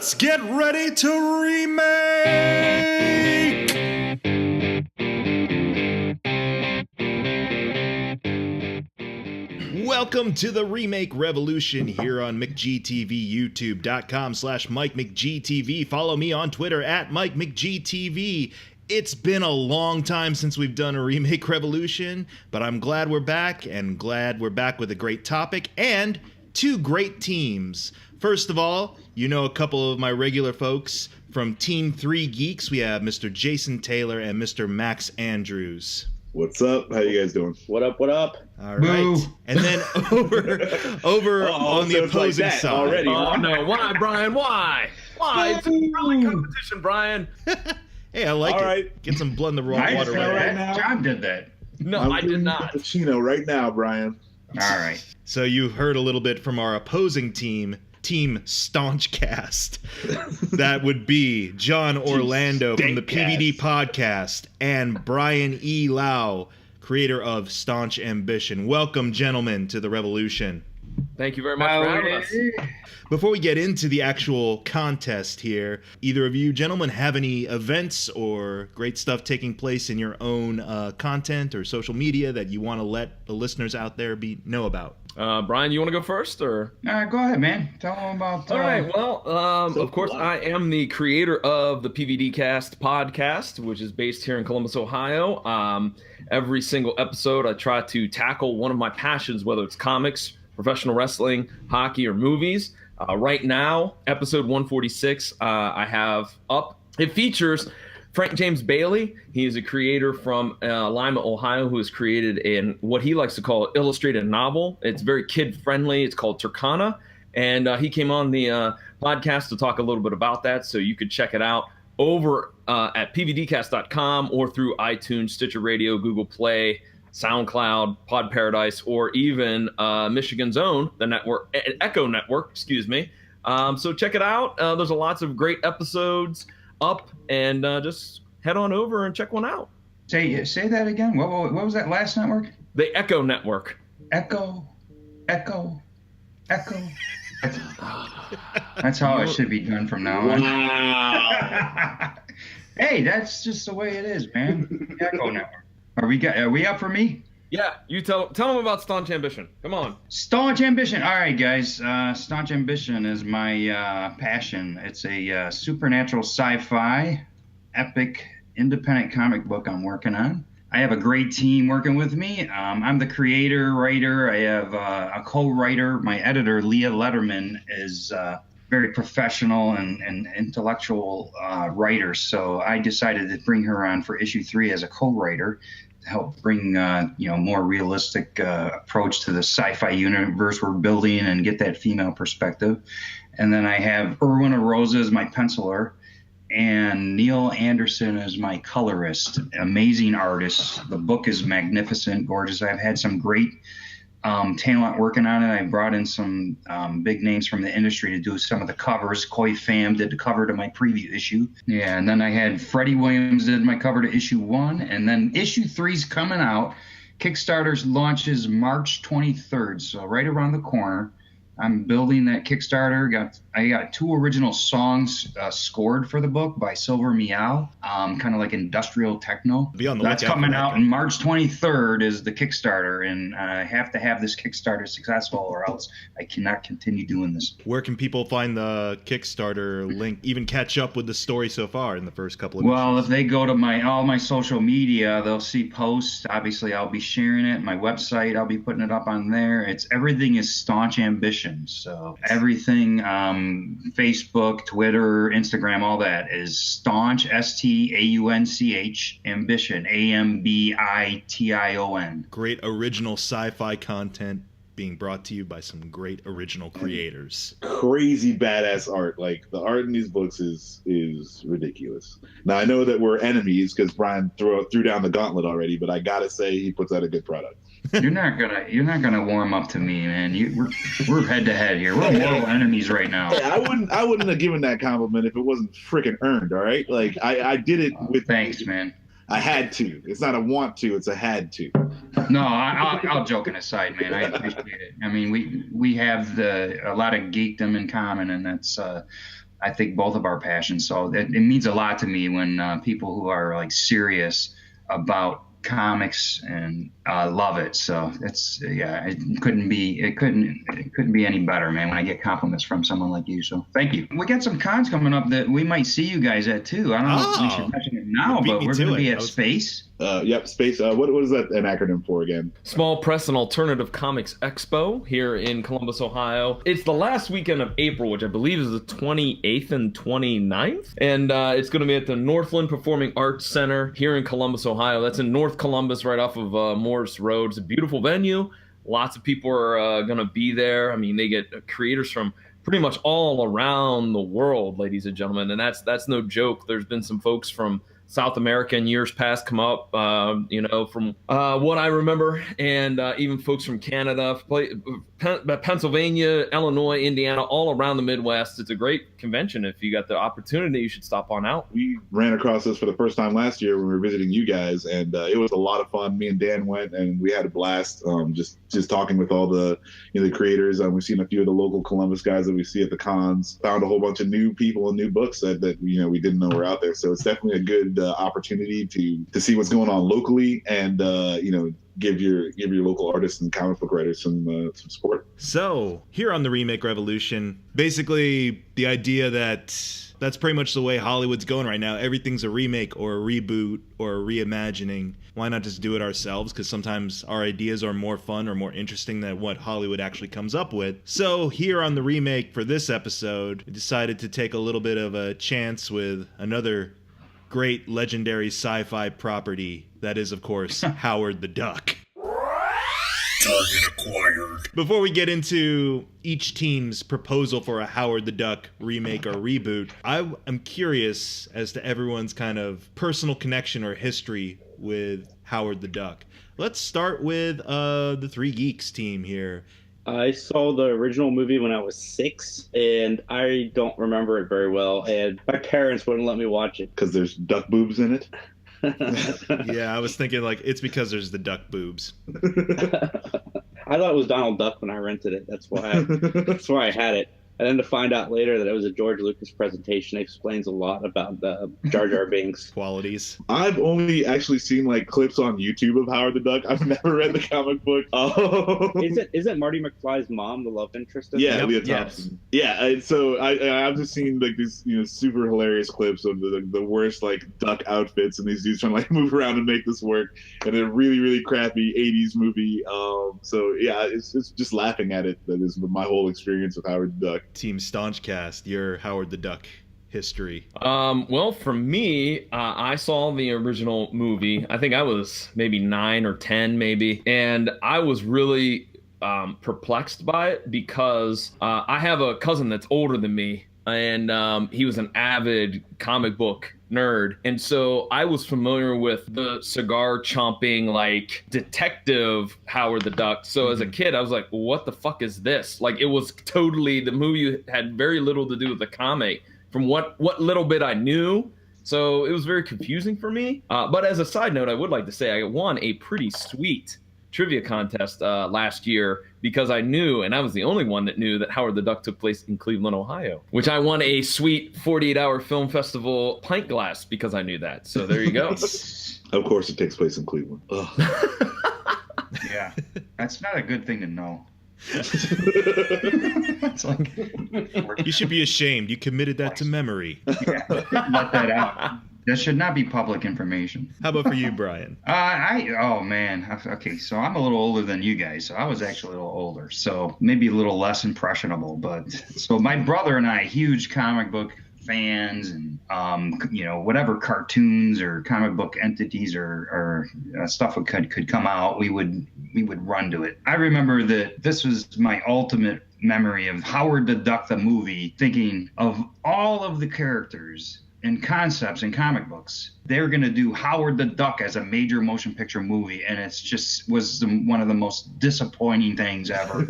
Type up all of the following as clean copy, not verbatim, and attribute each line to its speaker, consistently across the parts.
Speaker 1: Let's get ready to remake! Welcome to the Remake Revolution here on McGTV, youtube.com/MikeMcGTV. Follow me on Twitter at MikeMcGTV. It's been a long time since we've done a Remake Revolution, but I'm glad we're back, and glad we're back with a great topic and two great teams. First of all, you know a couple of my regular folks from Team 3 Geeks. We have Mr. Jason Taylor and Mr. Max Andrews.
Speaker 2: What's up? How you guys doing?
Speaker 3: What up? What up?
Speaker 1: All right. Boo. And then over on the opposing side.
Speaker 3: Already. Oh, no. Why, Brian? Why? It's a friendly competition, Brian.
Speaker 1: Hey, I like it. Right. Get some blood in the raw water
Speaker 4: right now. John did that.
Speaker 3: No, I did not.
Speaker 2: Cappuccino right now, Brian.
Speaker 4: All right.
Speaker 1: So you heard a little bit from our opposing team, Team Staunch Cast. That would be John Orlando from the PVD podcast and Brian E. Lau, creator of Staunch Ambition. Welcome, gentlemen, to the revolution.
Speaker 3: Thank you very much for having us.
Speaker 1: Before we get into the actual contest here, either of you gentlemen have any events or great stuff taking place in your own content or social media that you want to let the listeners out there know about?
Speaker 3: Brian, you want to go first, or?
Speaker 4: Go ahead, man. Tell them about.
Speaker 3: All right. Well, of course, I am the creator of the PVDcast podcast, which is based here in Columbus, Ohio. Every single episode, I try to tackle one of my passions, whether it's comics, professional wrestling, hockey, or movies. Right now, episode 146, I have up. It features Frank James Bailey. He is a creator from Lima, Ohio, who has created what he likes to call an illustrated novel. It's very kid-friendly. It's called Turkana. And he came on the podcast to talk a little bit about that, so you could check it out over at pvdcast.com or through iTunes, Stitcher Radio, Google Play, SoundCloud, Pod Paradise, or even Michigan's own, the network, Echo Network, excuse me. So check it out. There's lots of great episodes up, and just head on over and check one out.
Speaker 4: Say that again. What was that last network?
Speaker 3: The Echo Network.
Speaker 4: Echo. That's how it should be done from now on.
Speaker 2: Wow.
Speaker 4: Hey, that's just the way it is, man. The Echo Network. Are we up for me?
Speaker 3: Yeah, you tell them about Staunch Ambition. Come on.
Speaker 4: Staunch Ambition. All right, guys. Staunch Ambition is my passion. It's a supernatural sci-fi, epic, independent comic book I'm working on. I have a great team working with me. I'm the creator, writer. I have a co-writer. My editor, Leah Letterman, is very professional and intellectual writer. So I decided to bring her on for issue 3 as a co-writer to help bring more realistic approach to the sci-fi universe we're building and get that female perspective. And then I have Erwin Arosa as my penciler and Neil Anderson as my colorist. Amazing artists. The book is magnificent, gorgeous. I've had some great talent working on it. I brought in some big names from the industry to do some of the covers. Koi Pham did the cover to my preview issue. Yeah, and then I had Freddie Williams did my cover to issue 1. And then issue 3's coming out. Kickstarter launches March 23rd, so right around the corner. I'm building that Kickstarter. I got 2 original songs scored for the book by Silver Meow, kind of like industrial techno.
Speaker 1: Be on the
Speaker 4: That's coming out, and March 23rd is the Kickstarter, and I have to have this Kickstarter successful, or else I cannot continue doing this.
Speaker 1: Where can people find the Kickstarter link, even catch up with the story so far in the first couple of
Speaker 4: Well,
Speaker 1: issues?
Speaker 4: if they go to all my social media, they'll see posts. Obviously, I'll be sharing it. My website, I'll be putting it up on there. Everything is Staunch Ambition. So everything, Facebook, Twitter, Instagram, all that is Staunch, STAUNCH, Ambition, AMBITION.
Speaker 1: Great original sci-fi content being brought to you by some great original creators.
Speaker 2: Crazy badass art. Like, the art in these books is ridiculous. Now, I know that we're enemies because Brian threw down the gauntlet already, but I gotta say he puts out a good product.
Speaker 4: You're not gonna warm up to me, man. We're head to head here. We're mortal enemies right now.
Speaker 2: Hey, I wouldn't have given that compliment if it wasn't freaking earned. All right, like I did it with.
Speaker 4: Thanks, man.
Speaker 2: I had to. It's not a want to. It's a had to.
Speaker 4: No, I'll joking aside, man. I appreciate it. I mean, we have a lot of geekdom in common, and that's I think both of our passions. So it means a lot to me when people who are like serious about comics and love it. So it couldn't be any better, man, when I get compliments from someone like you. So thank you. We got some cons coming up that we might see you guys at too. I don't know if we should mention it now, but we're going to be at Space.
Speaker 2: Yep, Space. What is that an acronym for again?
Speaker 3: Small Press and Alternative Comics Expo here in Columbus, Ohio. It's the last weekend of April, which I believe is the 28th and 29th. And it's going to be at the Northland Performing Arts Center here in Columbus, Ohio. That's in North Columbus, right off of Morris Road. It's a beautiful venue. Lots of people are going to be there. I mean, they get creators from pretty much all around the world, ladies and gentlemen. And that's no joke. There's been some folks from South America in years past come up, from what I remember, and even folks from Canada, Pennsylvania, Illinois, Indiana, all around the Midwest. It's a great convention. If you got the opportunity, you should stop on out.
Speaker 2: We ran across this for the first time last year when we were visiting you guys, and it was a lot of fun. Me and Dan went, and we had a blast just talking with all the the creators. We've seen a few of the local Columbus guys that we see at the cons. Found a whole bunch of new people and new books that we didn't know were out there. So it's definitely a good opportunity to see what's going on locally and give your local artists and comic book writers some support.
Speaker 1: So here on the Remake Revolution, basically the idea that's pretty much the way Hollywood's going right now. Everything's a remake or a reboot or a reimagining. Why not just do it ourselves? Because sometimes our ideas are more fun or more interesting than what Hollywood actually comes up with. So here on the Remake for this episode, we decided to take a little bit of a chance with another great legendary sci-fi property. That is, of course, Howard the Duck.
Speaker 5: Target acquired.
Speaker 1: Before we get into each team's proposal for a Howard the Duck remake or reboot, I am curious as to everyone's kind of personal connection or history with Howard the Duck. Let's start with the Three Geeks team here.
Speaker 6: I saw the original movie when I was 6, and I don't remember it very well, and my parents wouldn't let me watch it.
Speaker 2: Because there's duck boobs in it?
Speaker 1: Yeah, I was thinking it's because there's the duck boobs.
Speaker 6: I thought it was Donald Duck when I rented it. That's why I had it. And then to find out later that it was a George Lucas presentation explains a lot about the Jar Jar Binks
Speaker 1: qualities.
Speaker 2: I've only actually seen clips on YouTube of Howard the Duck. I've never read the comic book. Oh,
Speaker 6: isn't Marty McFly's mom the love interest?
Speaker 2: Yeah, Leah Thompson. Yes. Yeah, so I've just seen these super hilarious clips of the worst duck outfits, and these dudes trying to move around and make this work, and a really really crappy '80s movie. So yeah, it's just laughing at it. That is my whole experience with Howard the Duck.
Speaker 1: Team Staunch Cast, your Howard the Duck history.
Speaker 3: Well, for me, I saw the original movie. I think I was maybe 9 or 10 maybe, and I was really perplexed by it because I have a cousin that's older than me, and he was an avid comic book nerd, and so I was familiar with the cigar chomping detective Howard the Duck. So as a kid I was like, what the fuck is this? It was totally, the movie had very little to do with the comic from what little bit I knew, so it was very confusing for me. But as a side note, I would like to say I won a pretty sweet trivia contest last year because I knew, and I was the only one that knew, that Howard the Duck took place in Cleveland, Ohio, which I won a sweet 48-hour film festival pint glass because I knew that. So there you go.
Speaker 2: Of course it takes place in Cleveland.
Speaker 4: Yeah, that's not a good thing to know. It's
Speaker 1: you should be ashamed. You committed that to memory.
Speaker 4: Yeah, let that out. That should not be public information.
Speaker 1: How about for you, Brian?
Speaker 4: Oh man. Okay, so I'm a little older than you guys. So I was actually a little older. So maybe a little less impressionable. But so my brother and I, huge comic book fans, and whatever cartoons or comic book entities or stuff could come out, we would run to it. I remember that this was my ultimate memory of Howard the Duck the movie, thinking of all of the characters and concepts in comic books they're going to do Howard the Duck as a major motion picture movie, and it's just one of the most disappointing things ever.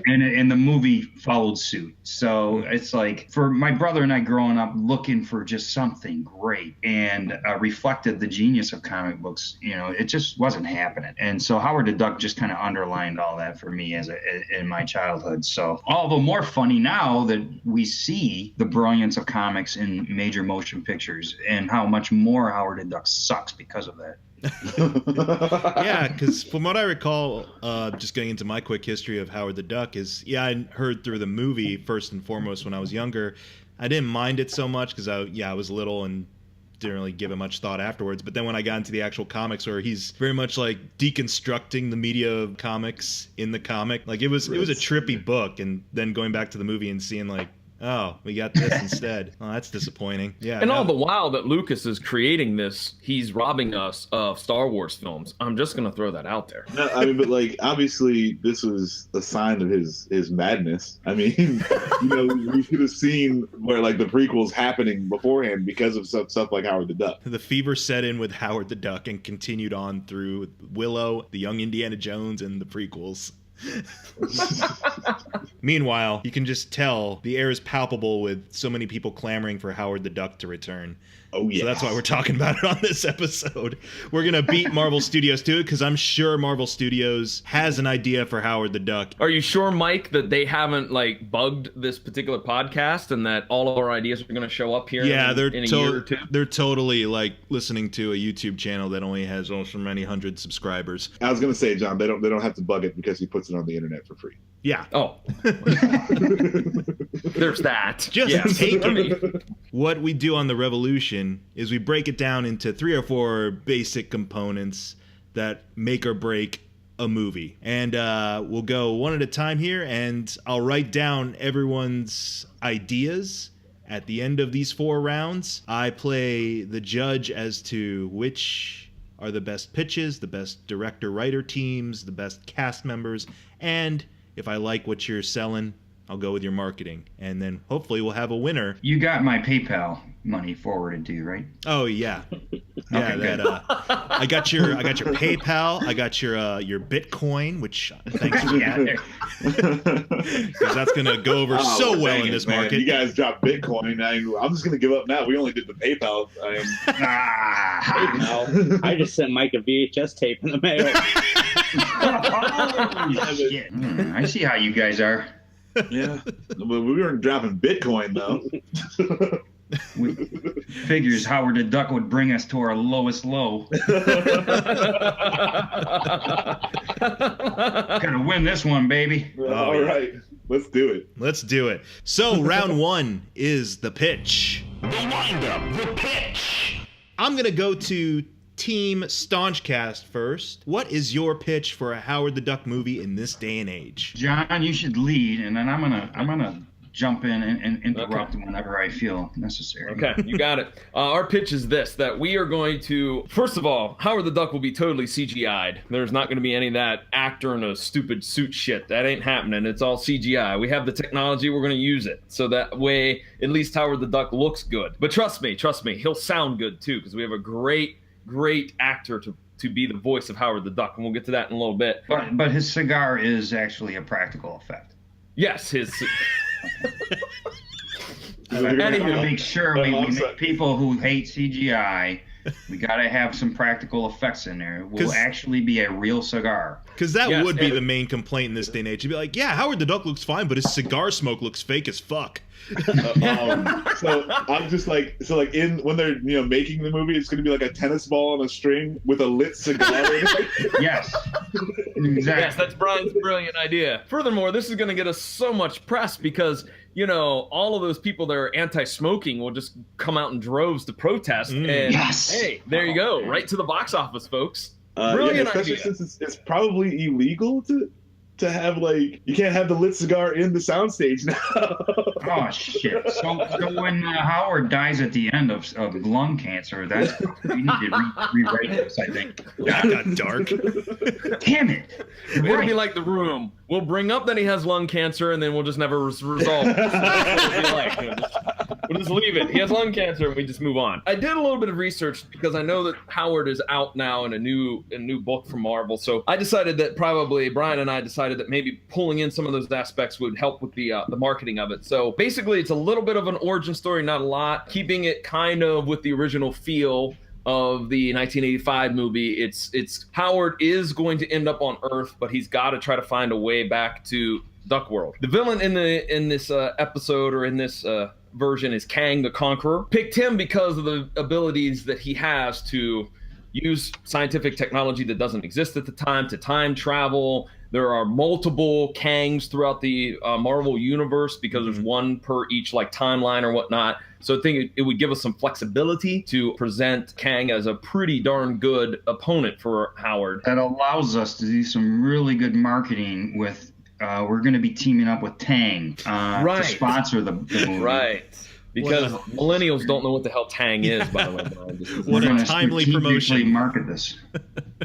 Speaker 4: and the movie followed suit. So it's like, for my brother and I growing up looking for just something great and reflected the genius of comic books, it just wasn't happening. And so Howard the Duck just kind of underlined all that for me in my childhood. So all the more funny now that we see the brilliance of comics in major motion pictures and how much more Howard the Duck sucks because of that.
Speaker 1: Yeah, because from what I recall, just getting into my quick history of Howard the Duck is, I heard through the movie first and foremost when I was younger. I didn't mind it so much because I was little and didn't really give it much thought afterwards. But then when I got into the actual comics, where he's very much like deconstructing the media of comics in the comic, like it was a trippy book. And then going back to the movie and seeing like, oh, we got this instead. Oh, that's disappointing. Yeah.
Speaker 3: And all the while that Lucas is creating this, he's robbing us of Star Wars films. I'm just going to throw that out there.
Speaker 2: No, I mean, but like, obviously, this was a sign of his madness. I mean, we could have seen where like the prequels happening beforehand because of stuff like Howard the Duck.
Speaker 1: The fever set in with Howard the Duck and continued on through Willow, the Young Indiana Jones, and the prequels. Meanwhile, you can just tell the air is palpable with so many people clamoring for Howard the Duck to return.
Speaker 2: Oh, yeah.
Speaker 1: So that's why we're talking about it on this episode. We're going to beat Marvel Studios to it because I'm sure Marvel Studios has an idea for Howard the Duck.
Speaker 3: Are you sure, Mike, that they haven't like bugged this particular podcast and that all of our ideas are going to show up here in a year or two?
Speaker 1: They're totally like listening to a YouTube channel that only has so many hundred subscribers.
Speaker 2: I was going to say, John, they don't have to bug it because he puts it on the internet for free.
Speaker 1: Yeah.
Speaker 3: Oh. There's that.
Speaker 1: Just take it. What we do on the Revolution is we break it down into 3 or 4 basic components that make or break a movie. And we'll go one at a time here, and I'll write down everyone's ideas. At the end of these 4 rounds, I play the judge as to which are the best pitches, the best director-writer teams, the best cast members, and if I like what you're selling, I'll go with your marketing, and then hopefully we'll have a winner.
Speaker 4: You got my PayPal money forwarded to you, right?
Speaker 1: Oh yeah, yeah.
Speaker 4: Okay,
Speaker 1: I got your PayPal. I got your Bitcoin, which thanks for that, because that's gonna go over so well in this market.
Speaker 2: You guys dropped Bitcoin. I'm just gonna give up now. We only did the PayPal.
Speaker 6: PayPal. I just sent Mike a VHS tape in the mail.
Speaker 4: Shit. I see how you guys are.
Speaker 2: Yeah, but we weren't dropping Bitcoin though.
Speaker 4: Figures Howard the Duck would bring us to our lowest low. Gotta win this one, baby.
Speaker 2: All right, let's do it.
Speaker 1: Let's do it. So round 1 is the pitch.
Speaker 5: The windup, the pitch.
Speaker 1: I'm gonna go to Team Staunchcast first. What is your pitch for a Howard the Duck movie in this day and age?
Speaker 4: John, you should lead, and then I'm gonna jump in and interrupt whenever I feel necessary.
Speaker 3: Okay, you got it. Our pitch is this, that we are going to, first of all, Howard the Duck will be totally CGI'd. There's not going to be any of that actor in a stupid suit shit. That ain't happening. It's all CGI. We have the technology. We're going to use it. So that way, at least Howard the Duck looks good. But trust me, he'll sound good too, because we have a great actor to be the voice of Howard the Duck, and we'll get to that in a little bit.
Speaker 4: But his cigar is actually a practical effect.
Speaker 3: Yes, his...
Speaker 4: Anywho, make sure we make people who hate CGI, we gotta have some practical effects in there. It will actually be a real cigar.
Speaker 1: Because that would be the main complaint in this day and age. You'd be like, yeah, Howard the Duck looks fine, but his cigar smoke looks fake as fuck.
Speaker 2: So I'm just like, when they're making the movie, it's gonna be like a tennis ball on a string with a lit cigar.
Speaker 4: Yes, exactly.
Speaker 3: Yes, that's Brian's brilliant idea. Furthermore, this is gonna get us so much press because all of those people that are anti-smoking will just come out in droves to protest. And hey, there you go, right to the box office, folks. Brilliant
Speaker 2: especially
Speaker 3: idea.
Speaker 2: Since it's probably illegal to have, like, you can't have the lit cigar in the soundstage now.
Speaker 4: Oh shit! So when Howard dies at the end of lung cancer, we need to rewrite this. I think.
Speaker 1: That got dark.
Speaker 4: Damn it!
Speaker 3: It'll be like The Room. We'll bring up that he has lung cancer, and then we'll just never resolve it. That's what it'll be like. We'll just leave it. He has lung cancer, and we just move on. I did a little bit of research because I know that Howard is out now in a new book from Marvel. So I decided that Brian and I decided that maybe pulling in some of those aspects would help with the marketing of it. So basically, it's a little bit of an origin story, not a lot, keeping it kind of with the original feel of the 1985 movie. It's Howard is going to end up on Earth, but he's got to try to find a way back to Duck World. The villain in this episode, or in this version, is Kang the Conqueror. Picked him because of the abilities that he has to use scientific technology that doesn't exist at the time to time travel. There are multiple Kangs throughout the Marvel universe because there's one per each like timeline or whatnot. So I think it would give us some flexibility to present Kang as a pretty darn good opponent for Howard.
Speaker 4: That allows us to do some really good marketing with, we're going to be teaming up with Tang to sponsor the movie.
Speaker 3: Right. Because millennials don't know what the hell Tang is, by the way.
Speaker 1: What a timely promotion.
Speaker 4: Market this.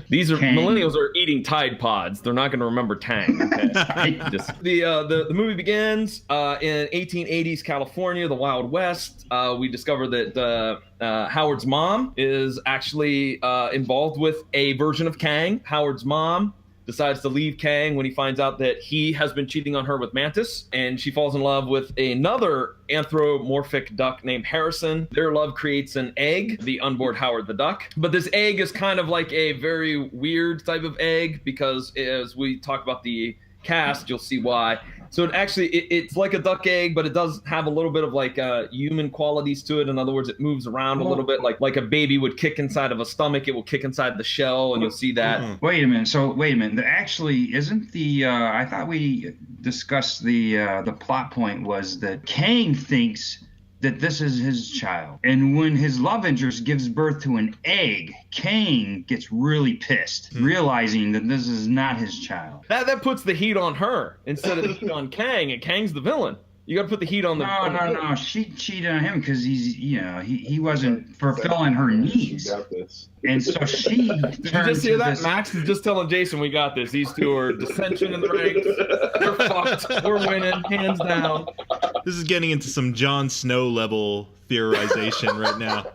Speaker 3: These are millennials are eating Tide Pods. They're not going to remember Tang. Okay? The movie begins in 1880s California, the Wild West. We discover that Howard's mom is actually involved with a version of Kang. Howard's mom decides to leave Kang when he finds out that he has been cheating on her with Mantis, and she falls in love with another anthropomorphic duck named Harrison. Their love creates an egg, the unborn Howard the Duck. But this egg is kind of like a very weird type of egg, because as we talk about the cast, you'll see why. So it's like a duck egg, but it does have a little bit of like human qualities to it. In other words, it moves around a little bit like a baby would kick inside of a stomach. It will kick inside the shell, and you'll see that.
Speaker 4: Wait a minute. Actually, isn't the I thought we discussed the plot point was that Kang thinks that this is his child. And when his love interest gives birth to an egg, Kang gets really pissed, realizing that this is not his child.
Speaker 3: That puts the heat on her instead of the heat on Kang, and Kang's the villain. You got to put the heat on the...
Speaker 4: No. She cheated on him because he wasn't fulfilling her needs. And so she...
Speaker 3: Did you just hear that? Max is just telling Jason we got this. These two are dissension in the ranks. They're fucked. We're winning, hands down.
Speaker 1: This is getting into some Jon Snow level theorization right now.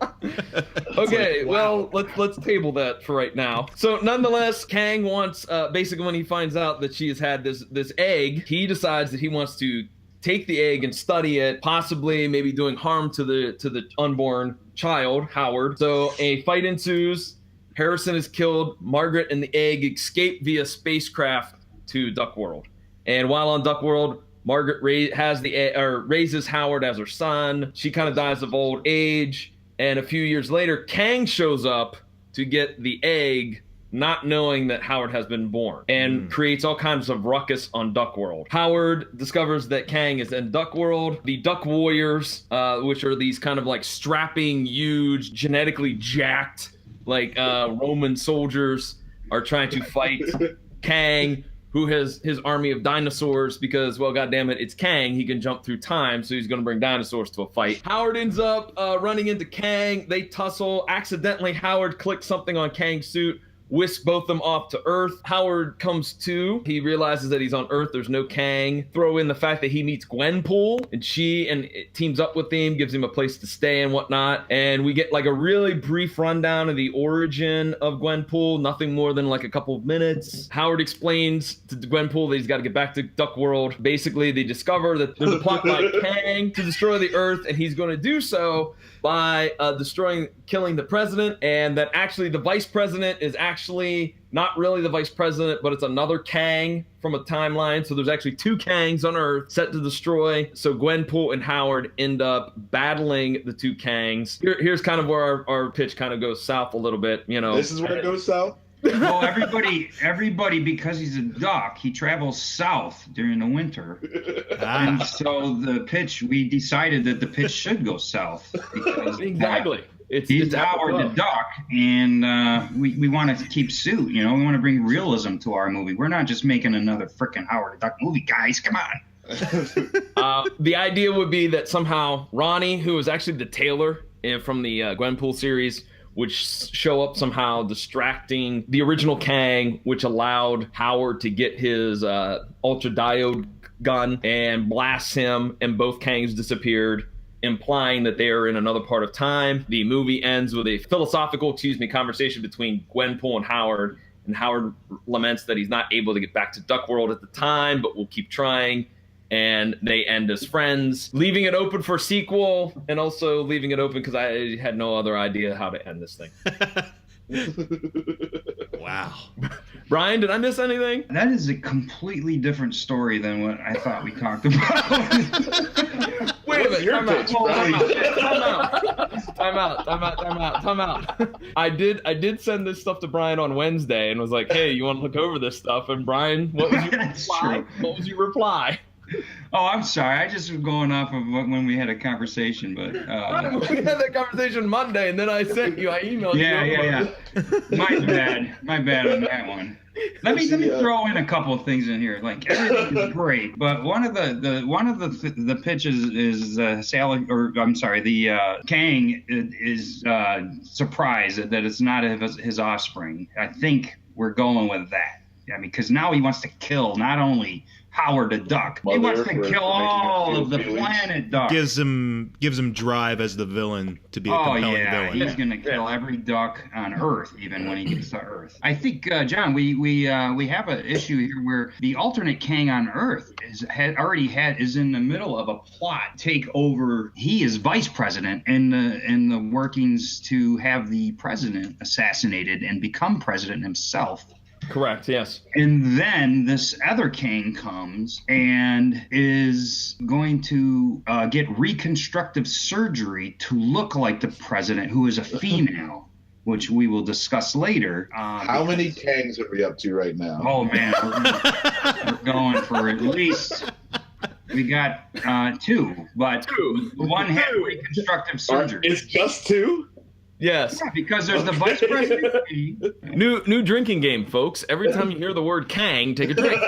Speaker 3: Okay, well, let's table that for right now. So nonetheless, Kang wants, basically when he finds out that she has had this egg, he decides that he wants to take the egg and study it, possibly maybe doing harm to the unborn child, Howard. So a fight ensues. Harrison is killed. Margaret and the egg escape via spacecraft to Duck World. And while on Duck World, Margaret raises Howard as her son. She kind of dies of old age. And a few years later, Kang shows up to get the egg, not knowing that Howard has been born, and creates all kinds of ruckus on Duck World. Howard discovers that Kang is in Duck World. The Duck Warriors, which are these kind of like strapping, huge, genetically jacked, like Roman soldiers, are trying to fight Kang, who has his army of dinosaurs, because, well, goddammit, it's Kang. He can jump through time, so he's going to bring dinosaurs to a fight. Howard ends up running into Kang. They tussle. Accidentally, Howard clicks something on Kang's suit, whisk both them off to Earth. Howard comes to. He realizes that he's on Earth. There's no Kang. Throw in the fact that he meets Gwenpool, and it teams up with him, gives him a place to stay and whatnot. And we get like a really brief rundown of the origin of Gwenpool, nothing more than like a couple of minutes. Howard explains to Gwenpool that he's got to get back to Duck World. Basically, they discover that there's a plot by Kang to destroy the Earth, and he's going to do so by killing the president, and that actually the vice president is actually not really the vice president, but it's another Kang from a timeline. So there's actually two Kangs on Earth set to destroy. So Gwenpool and Howard end up battling the two Kangs. Here's kind of where our pitch kind of goes south a little bit.
Speaker 2: This is where it goes south.
Speaker 4: Well, everybody, because he's a duck, he travels south during the winter. And so we decided that the pitch should go south. Because
Speaker 3: exactly.
Speaker 4: He's Howard the Duck, and we want to keep suit. We want to bring realism to our movie. We're not just making another freaking Howard the Duck movie, guys. Come on.
Speaker 3: The idea would be that somehow Ronnie, who is actually the tailor from the Gwenpool series, would show up somehow, distracting the original Kang, which allowed Howard to get his ultra diode gun and blast him, and both Kangs disappeared. implying that they are in another part of time. The movie ends with a philosophical, conversation between Gwenpool and Howard laments that he's not able to get back to Duck World at the time, but will keep trying. And they end as friends, leaving it open for sequel, and also leaving it open because I had no other idea how to end this thing.
Speaker 1: Wow.
Speaker 3: Brian, did I miss anything?
Speaker 4: That is a completely different story than what I thought we talked about.
Speaker 3: Wait a minute.
Speaker 2: Your pitch,
Speaker 3: Time out. I did send this stuff to Brian on Wednesday and was like, hey, you want to look over this stuff? And Brian, what was your reply? What was your reply?
Speaker 4: Oh, I'm sorry. I just was going off of when we had a conversation, but
Speaker 3: we had that conversation Monday, and then I emailed you.
Speaker 4: Yeah. My bad on that one. Let me throw in a couple of things in here. Like, everything is great, but one of the pitches is Kang is surprised that it's not his offspring. I think we're going with that. I mean, because now he wants to kill not only Howard the Duck, he wants to kill all of the planet Duck.
Speaker 1: Gives him drive as the villain to be a compelling villain.
Speaker 4: He's gonna kill every duck on Earth, even when he gets to Earth. I think, John, we have an issue here where the alternate Kang on Earth is in the middle of a plot take over. He is vice president in the workings to have the president assassinated and become president himself.
Speaker 3: Correct, yes.
Speaker 4: And then this other Kang comes and is going to get reconstructive surgery to look like the president, who is a female, which we will discuss later.
Speaker 2: How many Kangs are we up to right now?
Speaker 4: Oh, man. We're going for at least... We got two, but one had reconstructive surgery.
Speaker 2: It's just two?
Speaker 3: Yes.
Speaker 4: Yeah, because there's the vice president.
Speaker 3: New drinking game, folks. Every time you hear the word Kang, take a drink.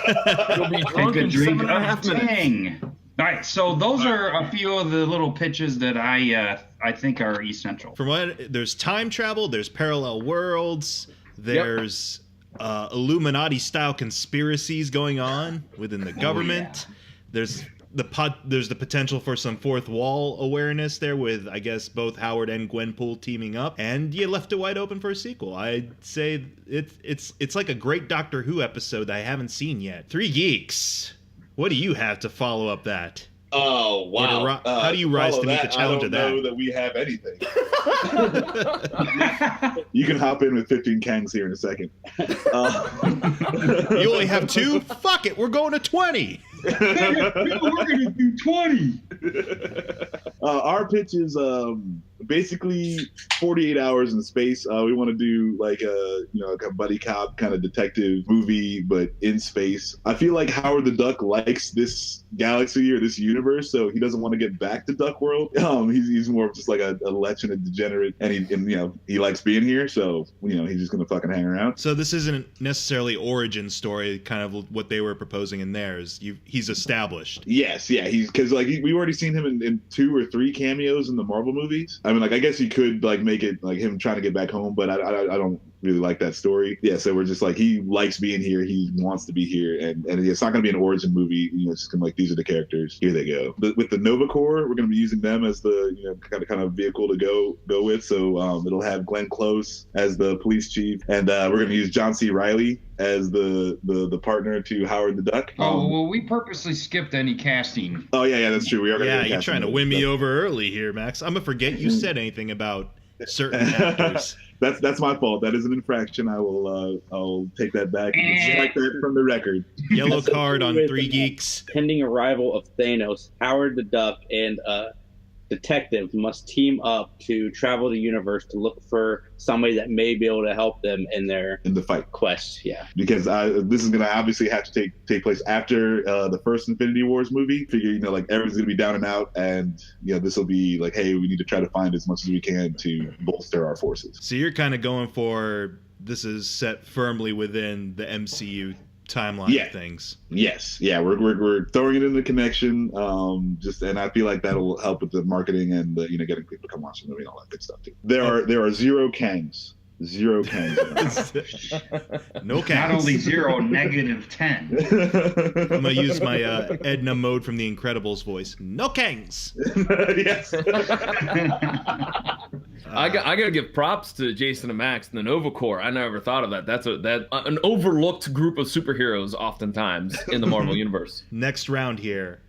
Speaker 3: You'll be drunk in 7.5 minutes.
Speaker 4: All right, so those are a few of the little pitches that I think are essential.
Speaker 1: From what there's time travel, there's parallel worlds, there's Illuminati-style conspiracies going on within the government. There's the potential for some fourth wall awareness there with, I guess, both Howard and Gwenpool teaming up, and you left it wide open for a sequel. I'd say it's like a great Doctor Who episode that I haven't seen yet. 3 Geeks, what do you have to follow up that?
Speaker 2: Oh, wow.
Speaker 1: How do you rise to meet the challenge of that?
Speaker 2: I don't know that we have anything. You can hop in with 15 Kangs here in a second.
Speaker 1: You only have 2? Fuck it, we're going to 20.
Speaker 4: We're going to do 20.
Speaker 2: Our pitch is basically 48 hours in space. We want to do like a buddy cop kind of detective movie, but in space. I feel like Howard the Duck likes this galaxy or this universe, so he doesn't want to get back to Duck World. He's more of just like a lech and a degenerate, and he likes being here, so he's just gonna fucking hang around.
Speaker 1: So this isn't necessarily origin story, kind of what they were proposing in theirs. He's established.
Speaker 2: Yes, yeah, he's because we've already seen him in 2 or 3 cameos in the Marvel movies. I mean, like, I guess he could like make it like him trying to get back home, but I don't really like that story. Yeah, so we're just like, he likes being here, he wants to be here, and it's not gonna be an origin movie. It's just gonna like, these are the characters, here they go. But with the Nova Corps, we're gonna be using them as the kind of vehicle to go with. So it'll have Glenn Close as the police chief, and we're gonna use John C. Reilly as the partner to Howard the Duck.
Speaker 4: Well, we purposely skipped any casting.
Speaker 2: Oh yeah, that's true. We are.
Speaker 1: Yeah, you're trying to win me over early here, Max. I'm gonna forget you said anything about certain actors.
Speaker 2: That's my fault. That is an infraction. I'll take that back and strike that from the record.
Speaker 1: Yellow card on 3 Geeks.
Speaker 6: Pending arrival of Thanos, Howard the Duck and detective must team up to travel the universe to look for somebody that may be able to help them in the fight quest. Yeah,
Speaker 2: because this is gonna obviously have to take place after the first Infinity Wars movie. Figure like everyone's gonna be down and out, and this will be like, hey, we need to try to find as much as we can to bolster our forces.
Speaker 1: So you're kind of going for, this is set firmly within the MCU timeline of things.
Speaker 2: Yes, yeah, we're throwing it in the connection, and I feel like that'll help with the marketing and getting people to come watch the movie and all that good stuff too. There are 0 Kangs 0 Kangs.
Speaker 1: No Kangs.
Speaker 4: Not only 0, -10.
Speaker 1: I'm gonna use my Edna Mode from The Incredibles voice. No Kangs.
Speaker 2: Yes.
Speaker 3: I gotta give props to Jason and Max and the Nova Corps. I never thought of that. That's an overlooked group of superheroes oftentimes in the Marvel universe.
Speaker 1: Next round here,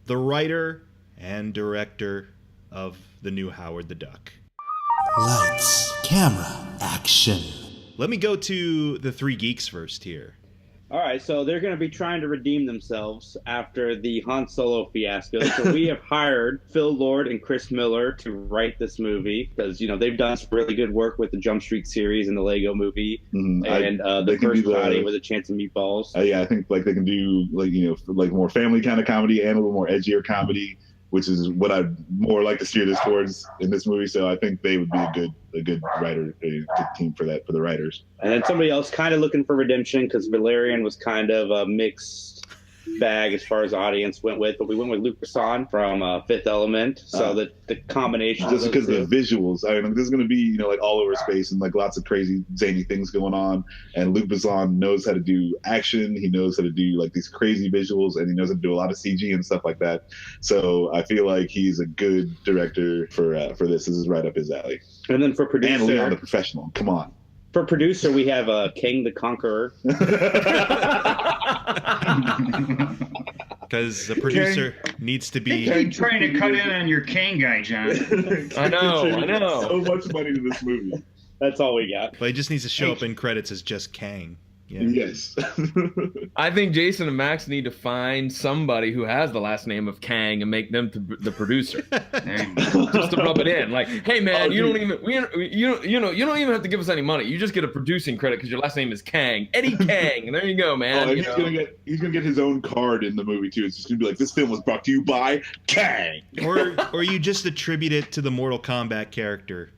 Speaker 1: the writer and director of the new Howard the Duck.
Speaker 7: Lights, camera, action.
Speaker 1: Let me go to the 3 geeks first here.
Speaker 6: All right, so they're going to be trying to redeem themselves after the Han Solo fiasco. So we have hired Phil Lord and Chris Miller to write this movie because, they've done some really good work with the Jump Street series and the Lego movie and the first Friday with a Chance of Meatballs.
Speaker 2: Yeah, I think like they can do like more family kind of comedy and a little more edgier comedy, which is what I'd more like to steer this towards in this movie. So I think they would be a good writer, a good team for the writers.
Speaker 6: And then somebody else kind of looking for redemption because Valerian was kind of a mixed bag as far as audience went with, but we went with Luc Besson from Fifth Element. So the combination
Speaker 2: just because of the visuals, I mean, there's going to be like all over space and like lots of crazy zany things going on. And Luc Besson knows how to do action. He knows how to do like these crazy visuals, and he knows how to do a lot of CG and stuff like that. So I feel like he's a good director for this. This is right up his alley.
Speaker 6: And then for producer,
Speaker 2: and Leon the Professional. Come on.
Speaker 6: For producer, we have King the Conqueror.
Speaker 1: Because the producer needs to be...
Speaker 4: Keep trying to cut in on your Kane guy, John.
Speaker 3: I know.
Speaker 2: So much money to this movie.
Speaker 6: That's all we got.
Speaker 1: But he just needs to show up in credits as just Kang. Yeah.
Speaker 2: Yes.
Speaker 3: I think Jason and Max need to find somebody who has the last name of Kang and make them the producer. Just to rub it in, like, hey man, you don't even have to give us any money. You just get a producing credit because your last name is Kang, Eddie Kang. And there you go, man.
Speaker 2: He's gonna get his own card in the movie too. It's just gonna be like, this film was brought to you by Kang.
Speaker 1: Or you just attribute it to the Mortal Kombat character.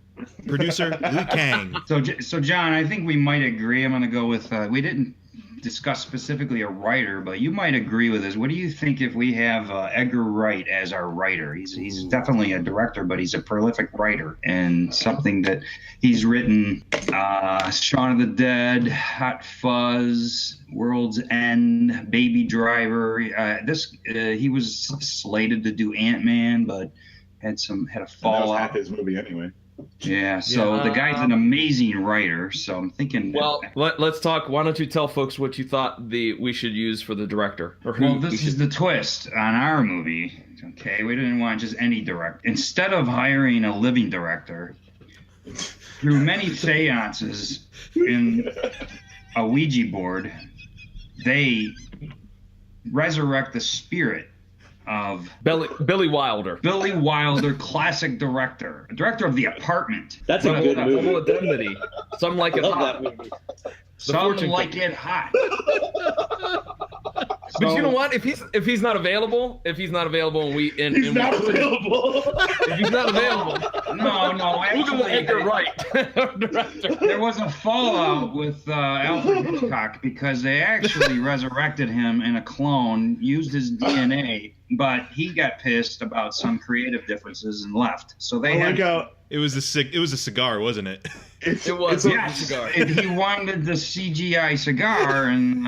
Speaker 1: Producer Liu Kang.
Speaker 4: So John, I think we might agree. I'm going to go with. We didn't discuss specifically a writer, but you might agree with us. What do you think if we have Edgar Wright as our writer? He's definitely a director, but he's a prolific writer, and something that he's written: Shaun of the Dead, Hot Fuzz, World's End, Baby Driver. He was slated to do Ant-Man, but had a fallout.
Speaker 2: That was half his movie anyway.
Speaker 4: Yeah, so the guy's an amazing writer, so I'm thinking...
Speaker 3: Well, let's talk. Why don't you tell folks what you thought we should use for the director?
Speaker 4: This is the twist on our movie, okay? We didn't want just any director. Instead of hiring a living director, through many seances in a Ouija board, they resurrect the spirit of
Speaker 3: Billy Wilder.
Speaker 4: Billy Wilder, classic director of The Apartment.
Speaker 6: That's a good movie.
Speaker 3: Double Indemnity. Some Like It Hot.
Speaker 6: That movie.
Speaker 4: Some Like It Hot.
Speaker 3: But you know what? If he's not available, and he's not available,
Speaker 2: If he's not available,
Speaker 4: no.
Speaker 3: Actually, Edgar Wright.
Speaker 4: There was a fallout with Alfred Hitchcock because they actually resurrected him in a clone, used his DNA, but he got pissed about some creative differences and left. So they
Speaker 1: It was a cigar, wasn't it?
Speaker 3: It was a cigar.
Speaker 4: He wanted the CGI cigar, and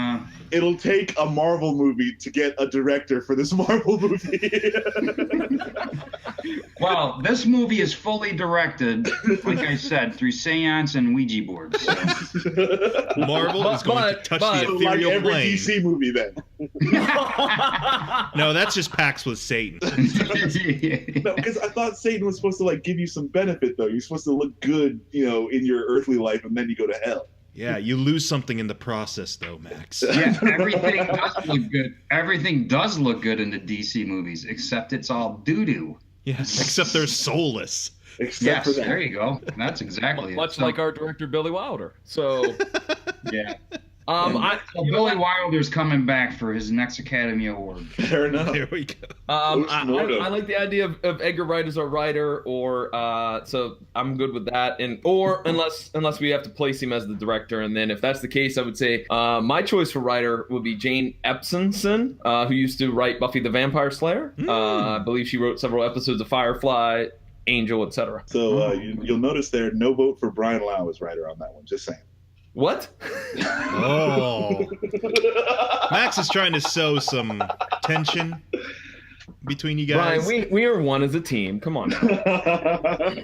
Speaker 2: it'll take a Marvel movie to get a director for this Marvel movie.
Speaker 4: Well, this movie is fully directed, like I said, through seance and Ouija boards. So.
Speaker 1: Marvel is going to touch the ethereal
Speaker 2: like every
Speaker 1: plane.
Speaker 2: DC movie, then.
Speaker 1: No, that's just Pax with Satan.
Speaker 2: No, because I thought Satan was supposed to like give you some benefit, though. You're supposed to look good, in your earthly life, and then you go to hell.
Speaker 1: Yeah, you lose something in the process, though, Max.
Speaker 4: Yeah, everything does look good. Everything does look good in the DC movies, except it's all doo-doo.
Speaker 1: Yes, except they're soulless.
Speaker 2: Except for that.
Speaker 4: There you go. That's exactly
Speaker 3: Much
Speaker 4: it.
Speaker 3: like our director Billy Wilder. So
Speaker 4: yeah. Billy Wilder's coming back for his next Academy Award.
Speaker 2: Fair enough.
Speaker 1: There we go.
Speaker 3: I like the idea of Edgar Wright as a writer, or so I'm good with that. Or unless we have to place him as the director, and then if that's the case, I would say my choice for writer would be Jane Epsonson, who used to write Buffy the Vampire Slayer. I believe she wrote several episodes of Firefly. Angel, etc.
Speaker 2: So you'll notice there, no vote for Brian Lau as writer on that one. Just saying.
Speaker 3: What?
Speaker 1: Oh. Max is trying to sow some tension between you guys.
Speaker 3: Brian, we are one as a team. Come on now.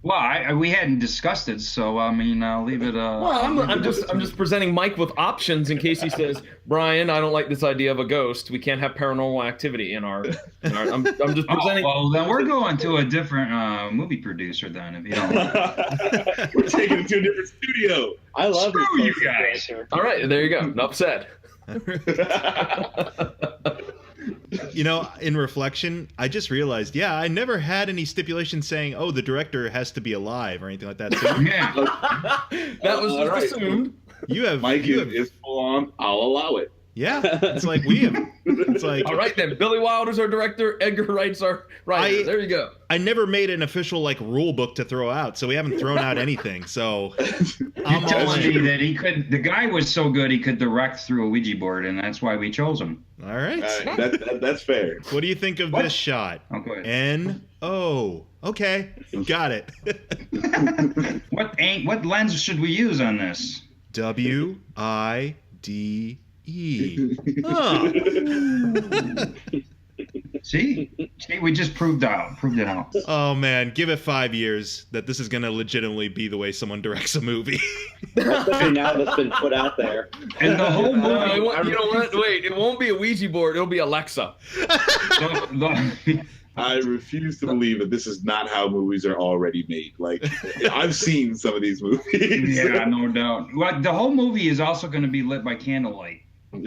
Speaker 4: Well, we hadn't discussed it, so I mean, I'll leave it.
Speaker 3: Well, I'm just presenting Mike with options in case he says, Brian, I don't like this idea of a ghost. We can't have paranormal activity in our. I'm just presenting.
Speaker 4: Oh, well, then we're going to a different movie producer then, if you don't.
Speaker 2: We're taking it to a different studio.
Speaker 6: I love
Speaker 4: Screw you guys.
Speaker 3: All right, there you go. Enough said.
Speaker 1: You know, in reflection, I just realized, I never had any stipulations saying, oh, the director has to be alive or anything like that. So
Speaker 4: Yeah.
Speaker 3: That was just
Speaker 2: right.
Speaker 3: assumed.
Speaker 1: you have,
Speaker 2: Mike
Speaker 1: you have,
Speaker 2: is full on. I'll allow it.
Speaker 1: yeah, it's like we have, it's like,
Speaker 3: All right then, Billy Wilder's our director, Edgar Wright's our writer. There you go.
Speaker 1: I never made an official like rule book to throw out, so we haven't thrown out anything. So I'm all
Speaker 4: Telling me
Speaker 1: in.
Speaker 4: that he could. The guy was so good he could direct through a Ouija board, and that's why we chose him.
Speaker 1: All right.
Speaker 2: That's fair.
Speaker 1: What do you think of this shot?
Speaker 4: Oh, go ahead.
Speaker 1: N-O. Okay, got it.
Speaker 4: What lens should we use on this?
Speaker 1: W-I-D-E. Oh.
Speaker 4: See, we just proved it out.
Speaker 1: Oh man, give it 5 years that this is gonna legitimately be the way someone directs a movie.
Speaker 6: Especially now that's been put out there.
Speaker 4: And the whole movie.
Speaker 3: You know what? Wait, it won't be a Ouija board. It'll be Alexa.
Speaker 2: I refuse to believe that this is not how movies are already made. Like, I've seen some of these movies.
Speaker 4: Yeah, no doubt. Well, the whole movie is also going to be lit by candlelight.
Speaker 2: All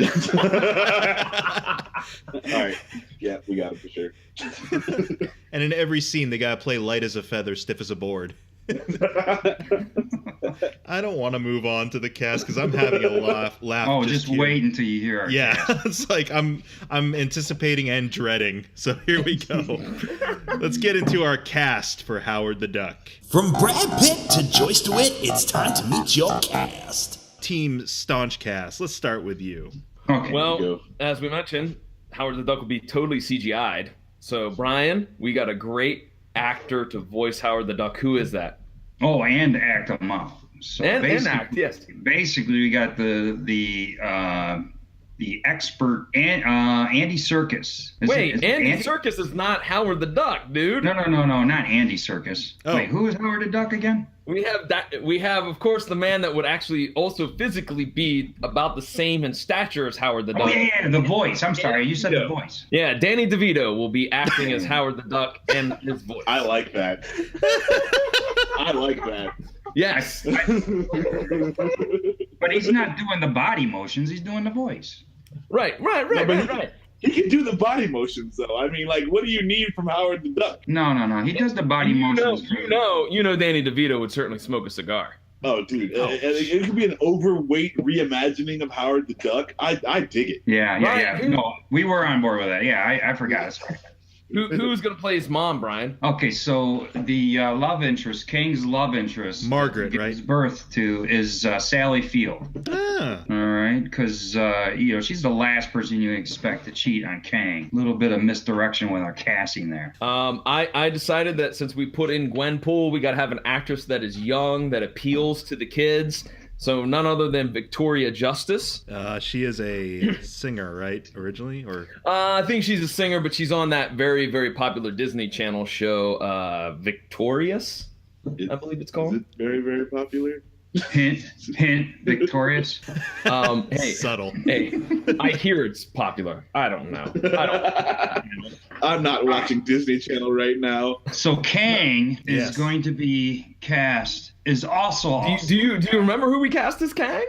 Speaker 2: right. Yeah, we got it for sure.
Speaker 1: And in every scene, they gotta play light as a feather, stiff as a board. I don't want to move on to the cast because I'm having a laugh.
Speaker 4: Oh, just wait until you hear our cast.
Speaker 1: It's like I'm anticipating and dreading. So here we go. Let's get into our cast for Howard the Duck.
Speaker 7: From Brad Pitt to Joyce DeWitt, it's time to meet your cast.
Speaker 1: Team Staunch Cast. Let's start with you.
Speaker 4: Okay.
Speaker 3: Well, as we mentioned, Howard the Duck will be totally CGI'd. So, Brian, we got a great actor to voice Howard the Duck. Who is that?
Speaker 4: Oh, and act them up. So
Speaker 3: and act, yes.
Speaker 4: Basically, we got the expert Andy Serkis.
Speaker 3: Andy Serkis is not Howard the Duck, dude.
Speaker 4: No, not Andy Serkis.
Speaker 1: Oh.
Speaker 4: Wait, who is Howard the Duck again?
Speaker 3: We have, of course, the man that would actually also physically be about the same in stature as Howard the Duck.
Speaker 4: Oh, yeah, the voice. I'm sorry, you said the voice.
Speaker 3: Yeah, Danny DeVito will be acting as Howard the Duck and his voice.
Speaker 2: I like that. I like that.
Speaker 3: Yes.
Speaker 4: But he's not doing the body motions, he's doing the voice.
Speaker 3: Right.
Speaker 2: He can do the body motions, though. I mean, like, what do you need from Howard the Duck?
Speaker 4: No. He does the body motions.
Speaker 3: You know, Danny DeVito would certainly smoke a cigar.
Speaker 2: Oh, dude. It could be an overweight reimagining of Howard the Duck. I dig it.
Speaker 4: Yeah. No, we were on board with that. Yeah, I forgot. Sorry.
Speaker 3: Who's going to play his mom, Brian?
Speaker 4: Okay, so the love interest, King's love interest,
Speaker 1: Margaret,
Speaker 4: gives
Speaker 1: right?
Speaker 4: birth to is Sally Field.
Speaker 1: Ah.
Speaker 4: All right, because she's the last person you expect to cheat on Kang. A little bit of misdirection with our casting there.
Speaker 3: I decided that since we put in Gwenpool, we got to have an actress that is young, that appeals to the kids. So none other than Victoria Justice.
Speaker 1: She is a singer, right? Originally, or
Speaker 3: I think she's a singer, but she's on that very, very popular Disney Channel show, Victorious, I believe it's called.
Speaker 2: Is it very, very popular?
Speaker 4: Hint, Victorious.
Speaker 3: Hey,
Speaker 1: subtle.
Speaker 3: Hey, I hear it's popular. I don't know.
Speaker 2: I'm not watching Disney Channel right now.
Speaker 4: So Kang
Speaker 1: Yes.
Speaker 4: is going to be cast. Is also.
Speaker 3: Do you remember who we cast as Kang?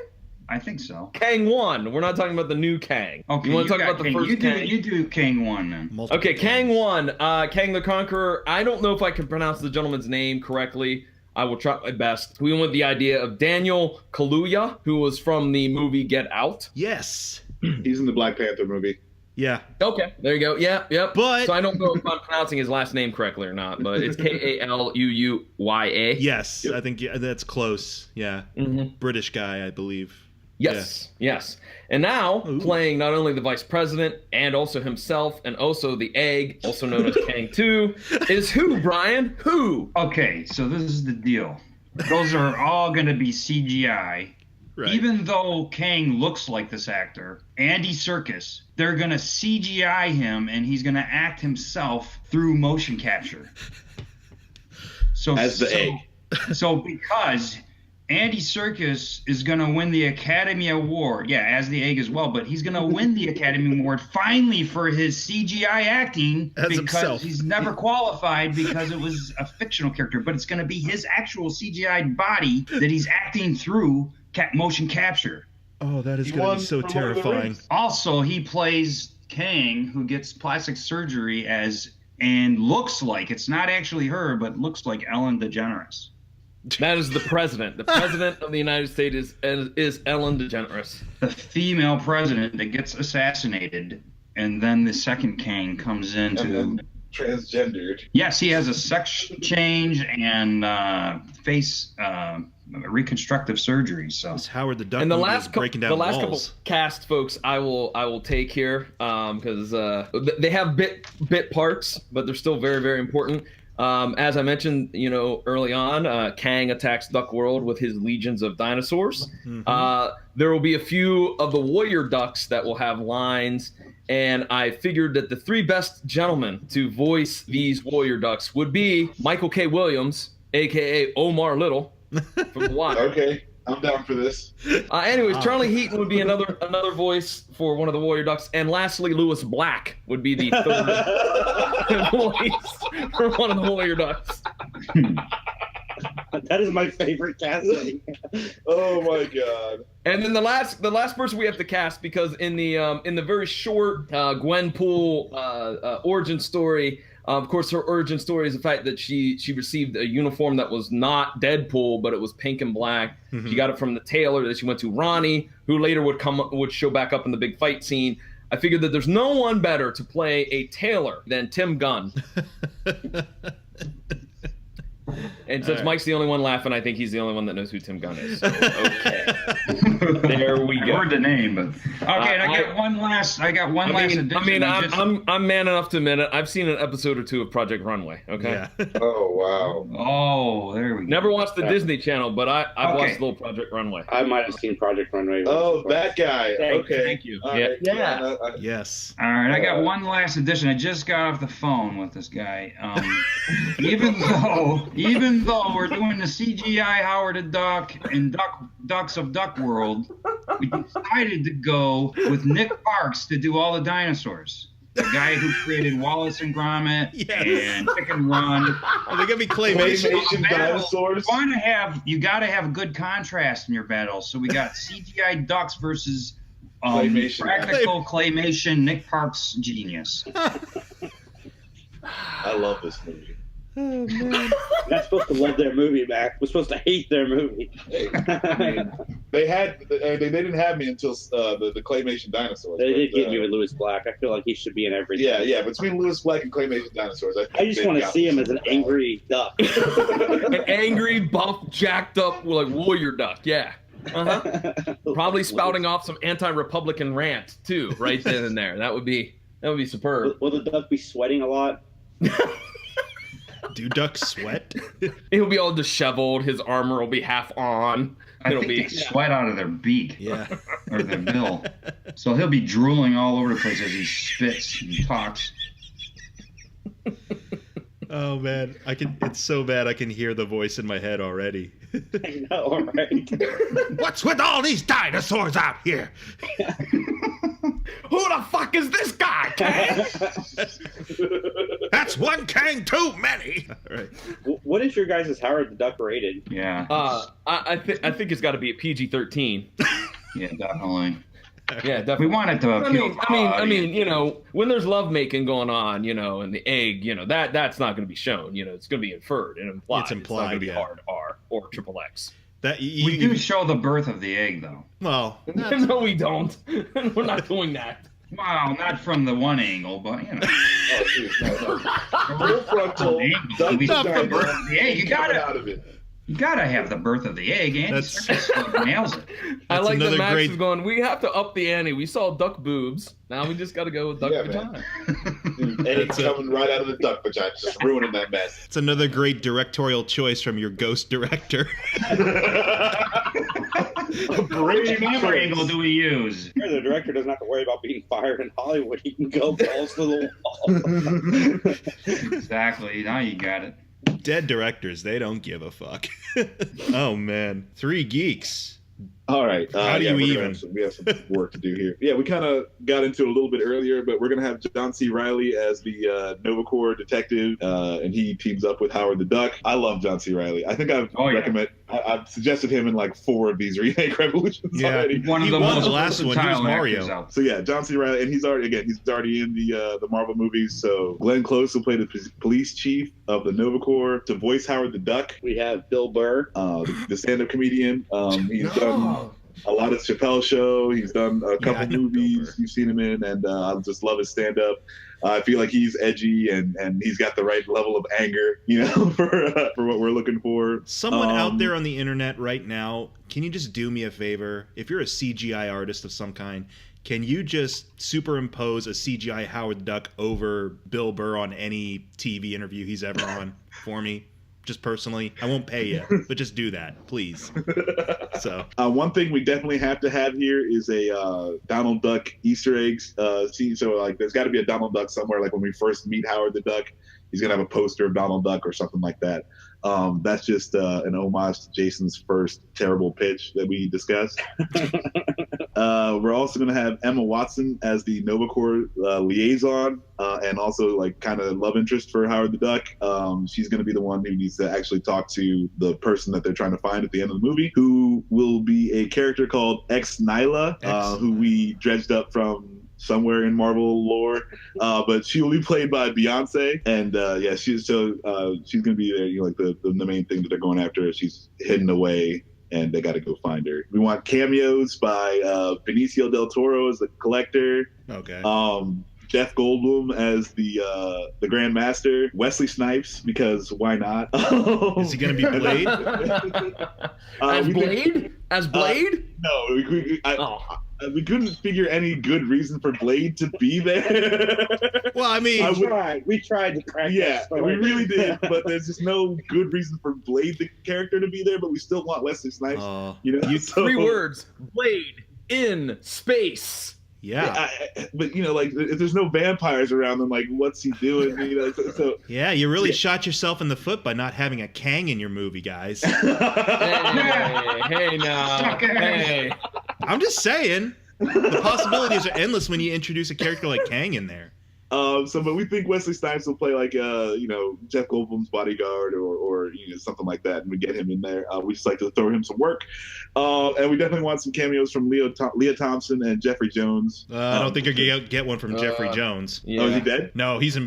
Speaker 4: I think so.
Speaker 3: Kang 1. We're not talking about the new Kang.
Speaker 4: Okay,
Speaker 3: you want to talk
Speaker 4: got
Speaker 3: about the
Speaker 4: Kang.
Speaker 3: first Kang?
Speaker 4: You do Kang 1 then.
Speaker 1: Multiple
Speaker 3: Okay, Kang
Speaker 1: times.
Speaker 3: 1. Kang the Conqueror. I don't know if I can pronounce the gentleman's name correctly. I will try my best. We went with the idea of Daniel Kaluuya, who was from the movie Get Out.
Speaker 1: Yes.
Speaker 2: He's in the Black Panther movie.
Speaker 1: Yeah.
Speaker 3: Okay, there you go. Yep.
Speaker 1: But-
Speaker 3: so I don't know if I'm pronouncing his last name correctly or not, but it's Kaluuya.
Speaker 1: Yes, I think that's close. Yeah.
Speaker 3: Mm-hmm.
Speaker 1: British guy, I believe.
Speaker 3: Yes, yes. And now, playing not only the vice president and also himself and also the egg, also known as Kang 2, is who, Brian? Who?
Speaker 4: Okay, so this is the deal. Those are all going to be CGI.
Speaker 1: Right.
Speaker 4: Even though Kang looks like this actor, Andy Serkis, they're going to CGI him, and he's going to act himself through motion capture. So
Speaker 2: As the egg.
Speaker 4: So because Andy Serkis is going to win the Academy Award, as the egg as well, but he's going to win the Academy Award finally for his CGI acting
Speaker 1: As
Speaker 4: because
Speaker 1: himself.
Speaker 4: he's never qualified because it was a fictional character, but it's going to be his actual CGI body that he's acting through motion capture.
Speaker 1: Oh, that is
Speaker 2: He
Speaker 1: going to
Speaker 2: won
Speaker 1: be so
Speaker 2: for Lord of the
Speaker 1: terrifying.
Speaker 2: Rings.
Speaker 4: Also, he plays Kang, who gets plastic surgery and looks like, it's not actually her, but looks like Ellen DeGeneres.
Speaker 3: That is the president. The president of the United States is Ellen DeGeneres.
Speaker 4: The female president that gets assassinated, and then the second Kang comes in
Speaker 2: And then transgendered.
Speaker 4: Yes, he has a sex change and face reconstructive surgery. So
Speaker 1: It's Howard the Duck
Speaker 3: And the
Speaker 1: movie
Speaker 3: last
Speaker 1: is breaking down
Speaker 3: couple
Speaker 1: walls.
Speaker 3: cast folks I will take here because they have bit parts, but they're still very, very important. As I mentioned, early on, Kang attacks Duck World with his legions of dinosaurs. There will be a few of the warrior ducks that will have lines, and I figured that the three best gentlemen to voice these warrior ducks would be Michael K. Williams, aka Omar Little, from The Wire.
Speaker 2: Okay, I'm down for this.
Speaker 3: Anyways, Charlie Heaton would be another voice for one of the warrior ducks, and lastly, Lewis Black would be the third voice for one of the warrior ducks.
Speaker 6: That is my favorite casting.
Speaker 2: Oh my god.
Speaker 3: And then the last person we have to cast, because in the very short Gwenpool origin story, of course her origin story is the fact that she received a uniform that was not Deadpool, but it was pink and black. She got it from the tailor that she went to, Ronnie, who later would show back up in the big fight scene. I figured that there's no one better to play a tailor than Tim Gunn. And since Mike's the only one laughing, I think he's the only one that knows who Tim Gunn is. So, okay. There we go.
Speaker 4: I heard the name, but okay. And I got one last addition.
Speaker 3: I'm man enough to admit it. I've seen an episode or two of Project Runway. Okay.
Speaker 1: Yeah.
Speaker 2: Oh wow.
Speaker 4: Oh, there we go.
Speaker 3: Never watched the Disney Channel, but I've watched the little Project Runway.
Speaker 6: I might have seen Project Runway.
Speaker 2: Oh, that guy. Okay.
Speaker 3: Thank you.
Speaker 2: All
Speaker 3: Yeah.
Speaker 2: right.
Speaker 3: Yeah.
Speaker 1: Yes.
Speaker 4: All right, I got one last addition. I just got off the phone with this guy. Even though we're doing the CGI Howard the Duck and Ducks of Duck World, we decided to go with Nick Parks to do all the dinosaurs. The guy who created Wallace and Gromit and Chicken Run.
Speaker 1: Are they gonna be claymation?
Speaker 2: Claymation dinosaurs.
Speaker 4: You gotta have good contrast in your battles. So we got CGI ducks versus
Speaker 2: Claymation.
Speaker 4: practical claymation. Nick Parks genius.
Speaker 2: I love this movie.
Speaker 1: Oh, man.
Speaker 6: You're not supposed to love their movie, Mac. We're supposed to hate their movie.
Speaker 2: They didn't have me until the claymation dinosaurs.
Speaker 6: They did get me with Lewis Black. I feel like he should be in everything.
Speaker 2: Yeah. Between Lewis Black and claymation dinosaurs,
Speaker 6: I just want to see him as an angry duck.
Speaker 3: An angry, buff, jacked up, like warrior duck. Yeah. Probably spouting off some anti-Republican rant too, right then and there. That would be superb.
Speaker 6: Will the duck be sweating a lot?
Speaker 1: Do ducks sweat?
Speaker 3: He'll be all disheveled. His armor will be half on.
Speaker 4: I think they sweat out of their beak.
Speaker 1: Yeah.
Speaker 4: Or their bill. So he'll be drooling all over the place as he spits and talks.
Speaker 1: Oh man, it's so bad I can hear the voice in my head already.
Speaker 6: I know, right?
Speaker 1: What's with all these dinosaurs out here? Who the fuck is this guy, Kang? That's one Kang too many. All right.
Speaker 6: What is your guys' Howard the Duck rated?
Speaker 4: Yeah.
Speaker 3: I think it's got to be a PG-13.
Speaker 4: Yeah, definitely.
Speaker 3: Yeah, definitely.
Speaker 4: We want it to appeal.
Speaker 3: I mean, when there's lovemaking going on, and the egg, that's not going to be shown. It's going to be inferred and implied.
Speaker 1: It's implied,
Speaker 3: not going to be
Speaker 1: yeah.
Speaker 3: hard R or triple X.
Speaker 1: That
Speaker 4: We do show the birth of the egg, though.
Speaker 1: Well,
Speaker 3: No, we don't. We're not doing that.
Speaker 4: Well, not from the one angle, but
Speaker 2: Oh, geez, no. Full frontal.
Speaker 4: You gotta.
Speaker 2: out of it.
Speaker 4: You gotta have the birth of the egg. Andy Serkis nails it.
Speaker 3: I like that Max
Speaker 1: great...
Speaker 3: is going, we have to up the ante. We saw duck boobs. Now we just got to go with duck vagina.
Speaker 2: Eggs coming right out of the duck vagina, just ruining that mess.
Speaker 1: It's another great directorial choice from your ghost director.
Speaker 4: Which camera angle do we use?
Speaker 6: The director doesn't have to worry about being fired in Hollywood. He can go balls to the wall.
Speaker 4: Exactly. Now you got it.
Speaker 1: Dead directors, they don't give a fuck. Oh, man. 3 geeks.
Speaker 2: All right.
Speaker 1: How do you even?
Speaker 2: We have some work to do here. Yeah, we kind of got into it a little bit earlier, but we're going to have John C. Reilly as the Nova Corps detective, and he teams up with Howard the Duck. I love John C. Reilly. I think I've suggested him in like 4 of these remake revolutions already.
Speaker 4: One of the
Speaker 1: last one. He was Mario.
Speaker 2: So yeah, John C. Reilly, and he's already in the Marvel movies. So Glenn Close will play the police chief of the Nova Corps. To voice Howard the Duck,
Speaker 6: we have Bill Burr,
Speaker 2: the stand-up comedian. He's done a lot of Chappelle Show. He's done a couple movies you've seen him in, and I just love his stand-up. I feel like he's edgy and he's got the right level of anger, for what we're looking for.
Speaker 1: Someone out there on the internet right now, can you just do me a favor? If you're a CGI artist of some kind, can you just superimpose a CGI Howard the Duck over Bill Burr on any TV interview he's ever on for me? Just personally, I won't pay you, but just do that, please. So
Speaker 2: one thing we definitely have to have here is a Donald Duck Easter eggs scene. So like, there's got to be a Donald Duck somewhere. Like when we first meet Howard the Duck, he's gonna have a poster of Donald Duck or something like that. That's just an homage to Jason's first terrible pitch that we discussed. We're also going to have Emma Watson as the Nova Corps liaison, and also like kind of love interest for Howard the Duck. She's going to be the one who needs to actually talk to the person that they're trying to find at the end of the movie, who will be a character called Ex Nyla, who we dredged up from somewhere in Marvel lore, but she will be played by Beyonce, and she's gonna be there. Like the main thing that they're going after is she's hidden away, and they got to go find her. We want cameos by Benicio del Toro as the Collector.
Speaker 1: Okay.
Speaker 2: Jeff Goldblum as the Grand Master. Wesley Snipes, because why not?
Speaker 1: Is he going to be Blade?
Speaker 3: As Blade? As Blade?
Speaker 2: No, we couldn't figure any good reason for Blade to be there.
Speaker 1: Well, I mean,
Speaker 6: we tried to crack that story.
Speaker 2: We really did, but there's just no good reason for Blade, the character, to be there, but we still want Wesley Snipes.
Speaker 3: So, 3 words: Blade in space.
Speaker 1: Yeah.
Speaker 2: But like, if there's no vampires around them, like, what's he doing?
Speaker 1: Yeah, you really shot yourself in the foot by not having a Kang in your movie, guys.
Speaker 3: Hey, now. Hey.
Speaker 1: I'm just saying, the possibilities are endless when you introduce a character like Kang in there.
Speaker 2: But we think Wesley Snipes will play like Jeff Goldblum's bodyguard or something like that, and we get him in there. We just like to throw him some work, and we definitely want some cameos from Leah Thompson and Jeffrey Jones.
Speaker 1: I don't think you're gonna get one from Jeffrey Jones.
Speaker 3: Yeah.
Speaker 2: Oh, is he dead?
Speaker 1: No, he's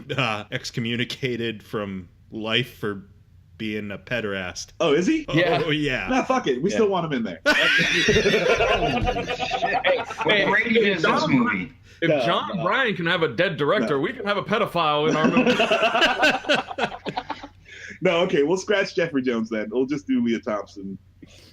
Speaker 1: excommunicated from life for being a pederast.
Speaker 2: Oh, is he?
Speaker 3: Yeah.
Speaker 1: Oh, yeah.
Speaker 2: Nah, fuck it. We still want him in there.
Speaker 4: What rating is this movie?
Speaker 3: If John Bryan can have a dead director, we can have a pedophile in our movie.
Speaker 2: No, okay, we'll scratch Jeffrey Jones then. We'll just do Leah Thompson.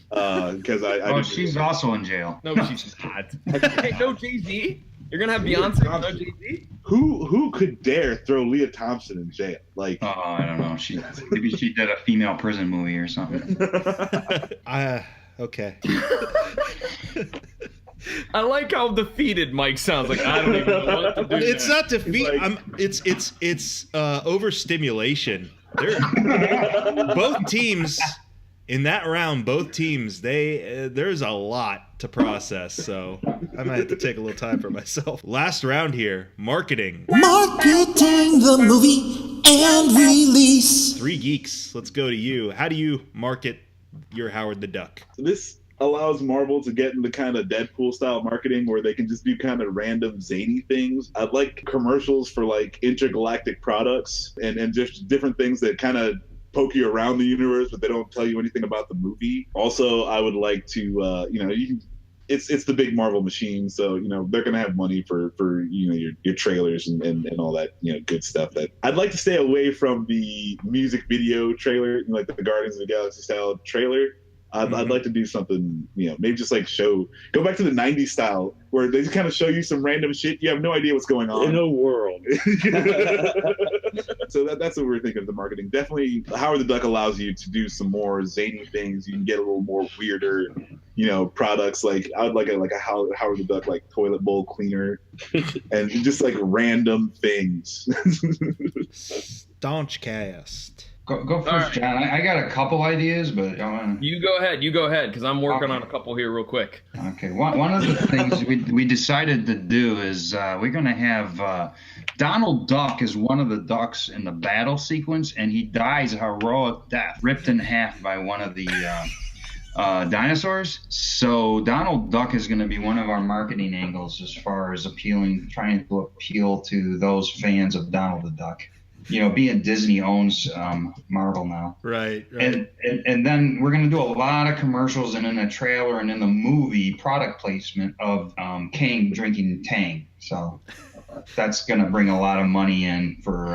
Speaker 2: Because
Speaker 4: she's also in jail.
Speaker 3: No, she's not. Hey, no Jay-Z? You're gonna have Beyonce, no Jay-Z?
Speaker 2: Who could dare throw Leah Thompson in jail? Like,
Speaker 4: I don't know. Maybe she did a female prison movie or something.
Speaker 1: Okay.
Speaker 3: I like how defeated Mike sounds. Like, I don't even know what to do.
Speaker 1: It's not defeat. It's overstimulation. Both teams in that round. Both teams. There's a lot to process. So I might have to take a little time for myself. Last round here. Marketing
Speaker 7: the movie and release.
Speaker 1: 3 geeks. Let's go to you. How do you market your Howard the Duck?
Speaker 2: This allows Marvel to get into kind of Deadpool style marketing where they can just do kind of random zany things. I'd like commercials for like intergalactic products and just different things that kind of poke you around the universe, but they don't tell you anything about the movie. Also, I would like to, you can it's the big Marvel machine, so they're gonna have money for your trailers and all that good stuff. That I'd like to stay away from the music video trailer, like the Guardians of the Galaxy style trailer. I'd like to do something, maybe just like go back to the 90s style where they just kind of show you some random shit. You have no idea what's going on.
Speaker 6: In a world.
Speaker 2: So that's what we're thinking of the marketing. Definitely Howard the Duck allows you to do some more zany things. You can get a little more weirder, products. Like I would like a Howard the Duck like toilet bowl cleaner and just like random things.
Speaker 1: Staunch cast.
Speaker 8: Go first, John. I got a couple ideas, but
Speaker 3: You go ahead, because I'm working on a couple here real quick.
Speaker 8: Okay. One of the things we decided to do is we're going to have Donald Duck is one of the ducks in the battle sequence, and he dies a heroic death, ripped in half by one of the dinosaurs. So Donald Duck is going to be one of our marketing angles as far as trying to appeal to those fans of Donald the Duck. Being Disney owns Marvel now.
Speaker 1: Right.
Speaker 8: And then we're going to do a lot of commercials and in a trailer and in the movie product placement of Kang drinking Tang. So that's going to bring a lot of money in for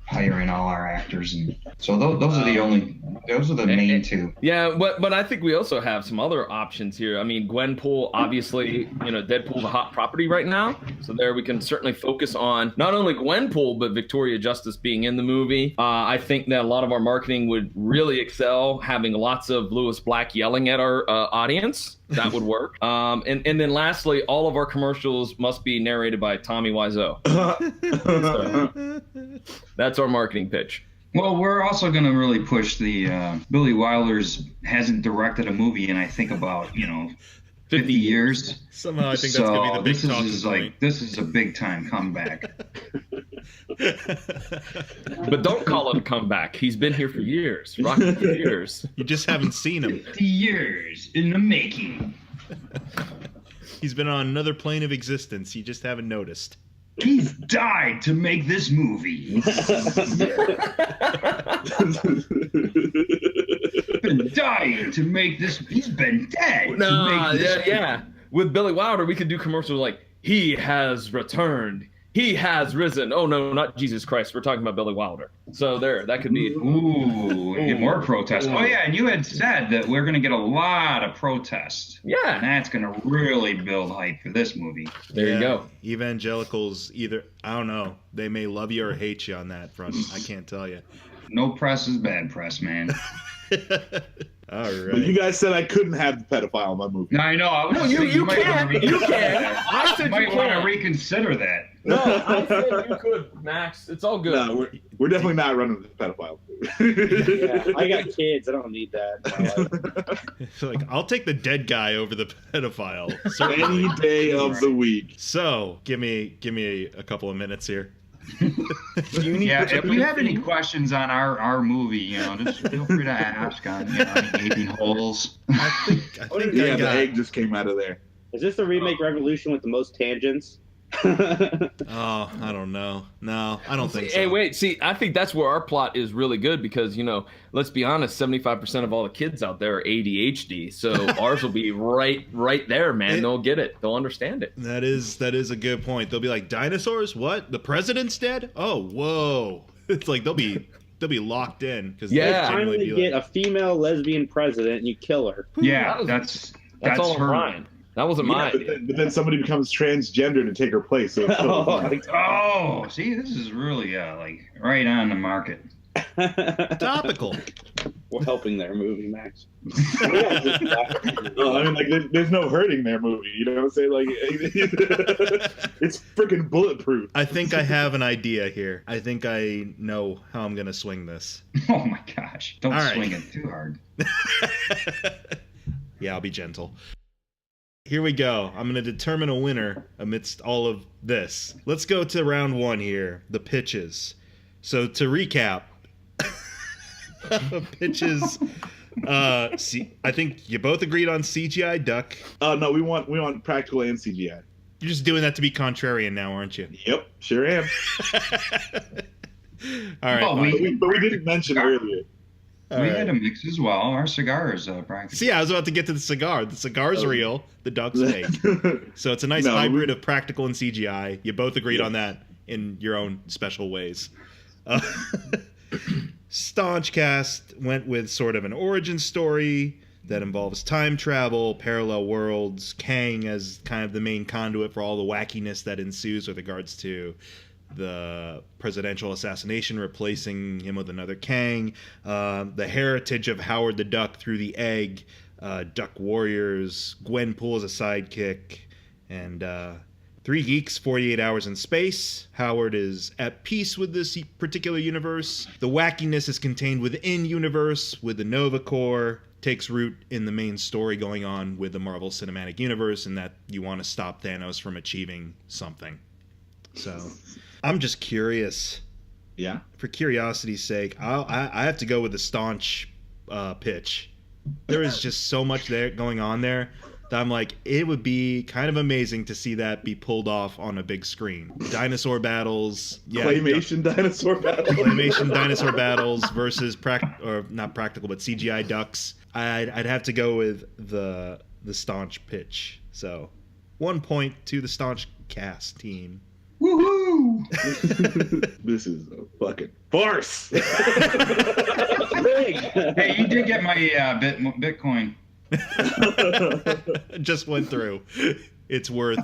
Speaker 8: hiring all our actors. And so those are the main two.
Speaker 3: Yeah, but I think we also have some other options here. I mean, Gwenpool, obviously, Deadpool's a hot property right now. So there we can certainly focus on not only Gwenpool, but Victoria Justice being in the movie. I think that a lot of our marketing would really excel having lots of Lewis Black yelling at our audience. That would work. And then lastly, all of our commercials must be narrated by Tommy Wiseau. So, that's our marketing pitch.
Speaker 8: Well, we're also going to really push the Billy Wilder's hasn't directed a movie in I think about 50 years.
Speaker 1: Somehow I think that's going to be the big talking point.
Speaker 8: This is a big time comeback.
Speaker 3: But don't call it a comeback. He's been here for years, rocking for years.
Speaker 1: You just haven't seen him.
Speaker 8: 50 years in the making.
Speaker 1: He's been on another plane of existence. You just haven't noticed.
Speaker 8: He's died to make this movie. Been dying to make this. He's been dead.
Speaker 3: Yeah. With Billy Wilder, we could do commercials like "He has returned. He has risen." Oh no, not Jesus Christ. We're talking about Billy Wilder. So that could be.
Speaker 8: Ooh, get more protests. Oh yeah, and you had said that we're going to get a lot of protests.
Speaker 3: Yeah,
Speaker 8: and that's going to really build hype for this movie.
Speaker 3: There you go.
Speaker 1: Evangelicals I don't know. They may love you or hate you on that front. I can't tell you.
Speaker 8: No press is bad press, man.
Speaker 1: All right.
Speaker 2: But you guys said I couldn't have the pedophile in my movie.
Speaker 8: No, I know.
Speaker 3: No, you can. You can. I said
Speaker 8: you might
Speaker 3: you
Speaker 8: want to
Speaker 3: can.
Speaker 8: reconsider that.
Speaker 3: No, I said you could, Max. It's all good.
Speaker 2: No, we're definitely not running the pedophile.
Speaker 6: Yeah, I got kids. I don't need that.
Speaker 1: Like, I'll take the dead guy over the pedophile.
Speaker 2: Any day of the week.
Speaker 1: So, give me a couple of minutes here.
Speaker 8: If you have any questions on our movie, just feel free to ask on any gaping holes.
Speaker 1: I think
Speaker 2: the egg just came out of there.
Speaker 6: Is this the remake revolution with the most tangents?
Speaker 1: Oh, I don't know. No, I don't think so.
Speaker 3: Hey, wait. See, I think that's where our plot is really good because, let's be honest, 75% of all the kids out there are ADHD. So ours will be right there, man. They'll get it. They'll understand it.
Speaker 1: That is a good point. They'll be like, dinosaurs? What? The president's dead? Oh, whoa. It's like they'll be locked in.
Speaker 6: Yeah. Finally get a female lesbian president and you kill her.
Speaker 8: Yeah, that's
Speaker 3: all
Speaker 8: her.
Speaker 3: Ryan. That wasn't mine.
Speaker 2: But then somebody becomes transgender to take her place. So
Speaker 8: see, this is really right on the market.
Speaker 1: Topical.
Speaker 6: We're helping their movie, Max.
Speaker 2: There's no hurting their movie. You know what I'm saying? It's freaking bulletproof.
Speaker 1: I think I have an idea here. I think I know how I'm going to swing this.
Speaker 8: Oh my gosh. Don't swing it too hard.
Speaker 1: Yeah, I'll be gentle. Here we go. I'm going to determine a winner amidst all of this. Let's go to round one here, the pitches. So to recap, pitches. I think you both agreed on CGI duck.
Speaker 2: No, we want practical and CGI.
Speaker 1: You're just doing that to be contrarian now, aren't you?
Speaker 2: Yep, sure am.
Speaker 1: All right.
Speaker 2: But we didn't mention earlier.
Speaker 8: We had a mix as well. Our cigar is practical.
Speaker 1: See, I was about to get to the cigar. The cigar's real. The duck's fake. So it's a nice hybrid of practical and CGI. You both agreed on that in your own special ways. Staunch Cast went with sort of an origin story that involves time travel, parallel worlds, Kang as kind of the main conduit for all the wackiness that ensues with regards to the presidential assassination, replacing him with another Kang, the heritage of Howard the Duck through the egg, Duck Warriors, Gwenpool as a sidekick, and 3 Geeks, 48 Hours in Space. Howard is at peace with this particular universe. The wackiness is contained within universe with the Nova Corps, takes root in the main story going on with the Marvel Cinematic Universe, and that you want to stop Thanos from achieving something. So I'm just curious.
Speaker 2: Yeah.
Speaker 1: For curiosity's sake, I have to go with the Staunch pitch. There is just so much there going on there that I'm like, it would be kind of amazing to see that be pulled off on a big screen. Dinosaur battles. Yeah,
Speaker 2: Claymation dinosaur battles.
Speaker 1: Claymation dinosaur battles versus not practical, but CGI ducks. I'd have to go with the Staunch pitch. So 1 point to the Staunch Cast team.
Speaker 8: Woohoo!
Speaker 2: This is a fucking farce.
Speaker 8: Hey, you did get my Bitcoin.
Speaker 1: Just went through. It's worth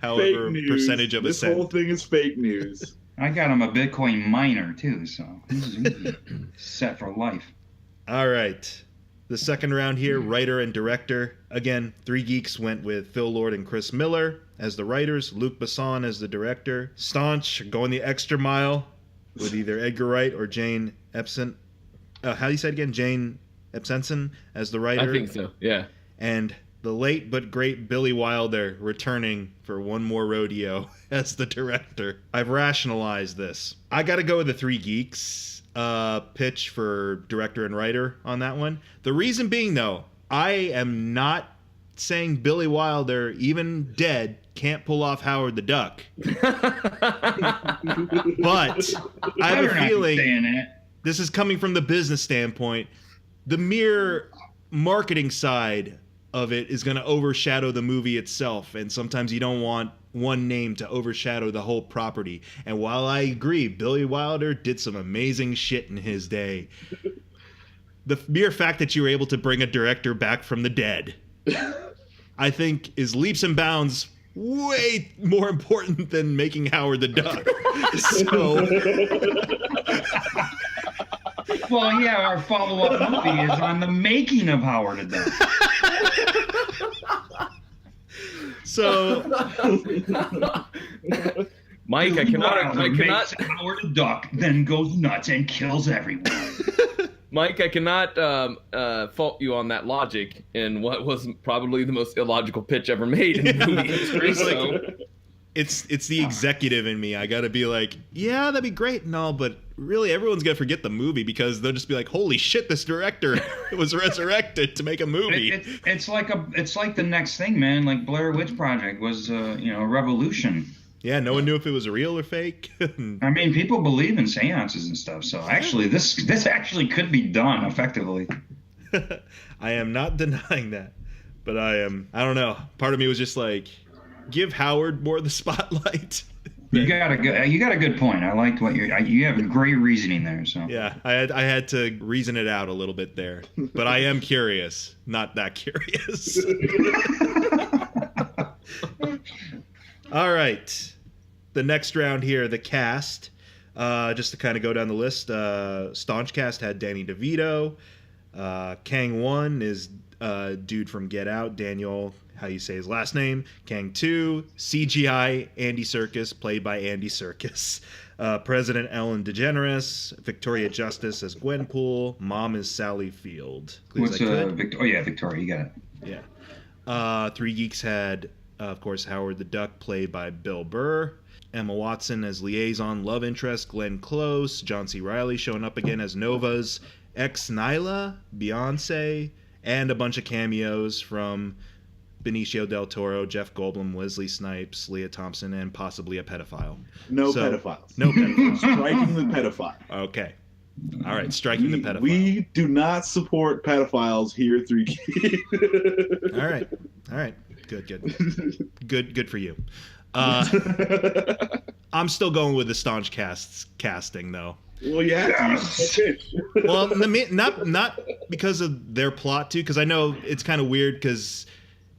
Speaker 1: however percentage of a cent.
Speaker 2: This whole thing is fake news.
Speaker 8: I got him a Bitcoin miner too, so he's set for life.
Speaker 1: All right. The second round here, writer and director. Again, 3 Geeks went with Phil Lord and Chris Miller as the writers, Luc Besson as the director. Staunch going the extra mile with either Edgar Wright or Jane Epson. How do you say it again? Jane Epsenson as the writer.
Speaker 3: I think so, yeah.
Speaker 1: And the late but great Billy Wilder returning for one more rodeo as the director. I've rationalized this. I got to go with the 3 Geeks pitch for director and writer on that one. The reason being, though, I am not saying Billy Wilder, even dead, can't pull off Howard the Duck. But I have a feeling this is coming from the business standpoint. The mere marketing side of it is going to overshadow the movie itself, and sometimes you don't want one name to overshadow the whole property. And while I agree, Billy Wilder did some amazing shit in his day, the mere fact that you were able to bring a director back from the dead, I think, is leaps and bounds way more important than making Howard the Duck. So...
Speaker 8: Well, yeah, our follow-up movie is on the making of Howard the Duck.
Speaker 1: So,
Speaker 3: Mike, I cannot.
Speaker 8: Howard the Duck then goes nuts and kills everyone.
Speaker 3: Mike, I cannot fault you on that logic in what was probably the most illogical pitch ever made in movie history. So.
Speaker 1: It's the executive in me. I got to be like, yeah, that'd be great and all, but really everyone's going to forget the movie because they'll just be like, holy shit, this director was resurrected to make a movie.
Speaker 8: It's like the next thing, man. Like Blair Witch Project was a revolution.
Speaker 1: Yeah, no one knew if it was real or fake.
Speaker 8: I mean, people believe in seances and stuff, so actually this actually could be done effectively.
Speaker 1: I am not denying that, but I don't know. Part of me was just like, give Howard more of the spotlight.
Speaker 8: You got a good point. I liked what you have great reasoning there. So
Speaker 1: yeah, I had to reason it out a little bit there, but I am curious, not that curious. All right, the next round here, the cast. Just to kind of go down the list, Staunch Cast had Danny DeVito. Kang 1 is dude from Get Out, Daniel. How you say his last name. Kang 2, CGI Andy Serkis, played by Andy Serkis. President Ellen DeGeneres, Victoria Justice as Gwenpool, Mom is Sally Field.
Speaker 8: Victoria, you got it.
Speaker 1: Yeah. 3 Geeks had, of course, Howard the Duck, played by Bill Burr. Emma Watson as liaison love interest, Glenn Close. John C. Reilly showing up again as Nova's ex Nyla, Beyonce, and a bunch of cameos from Benicio del Toro, Jeff Goldblum, Wesley Snipes, Leah Thompson, and possibly a pedophile.
Speaker 2: No pedophiles.
Speaker 1: No pedophiles.
Speaker 2: Striking the pedophile.
Speaker 1: Okay. All right, striking the pedophile.
Speaker 2: We do not support pedophiles here at 3 Geeks.
Speaker 1: All right. Good for you. I'm still going with the Staunch casting though.
Speaker 2: Well, yeah.
Speaker 1: Well, not because of their plot too, because I know it's kind of weird. Because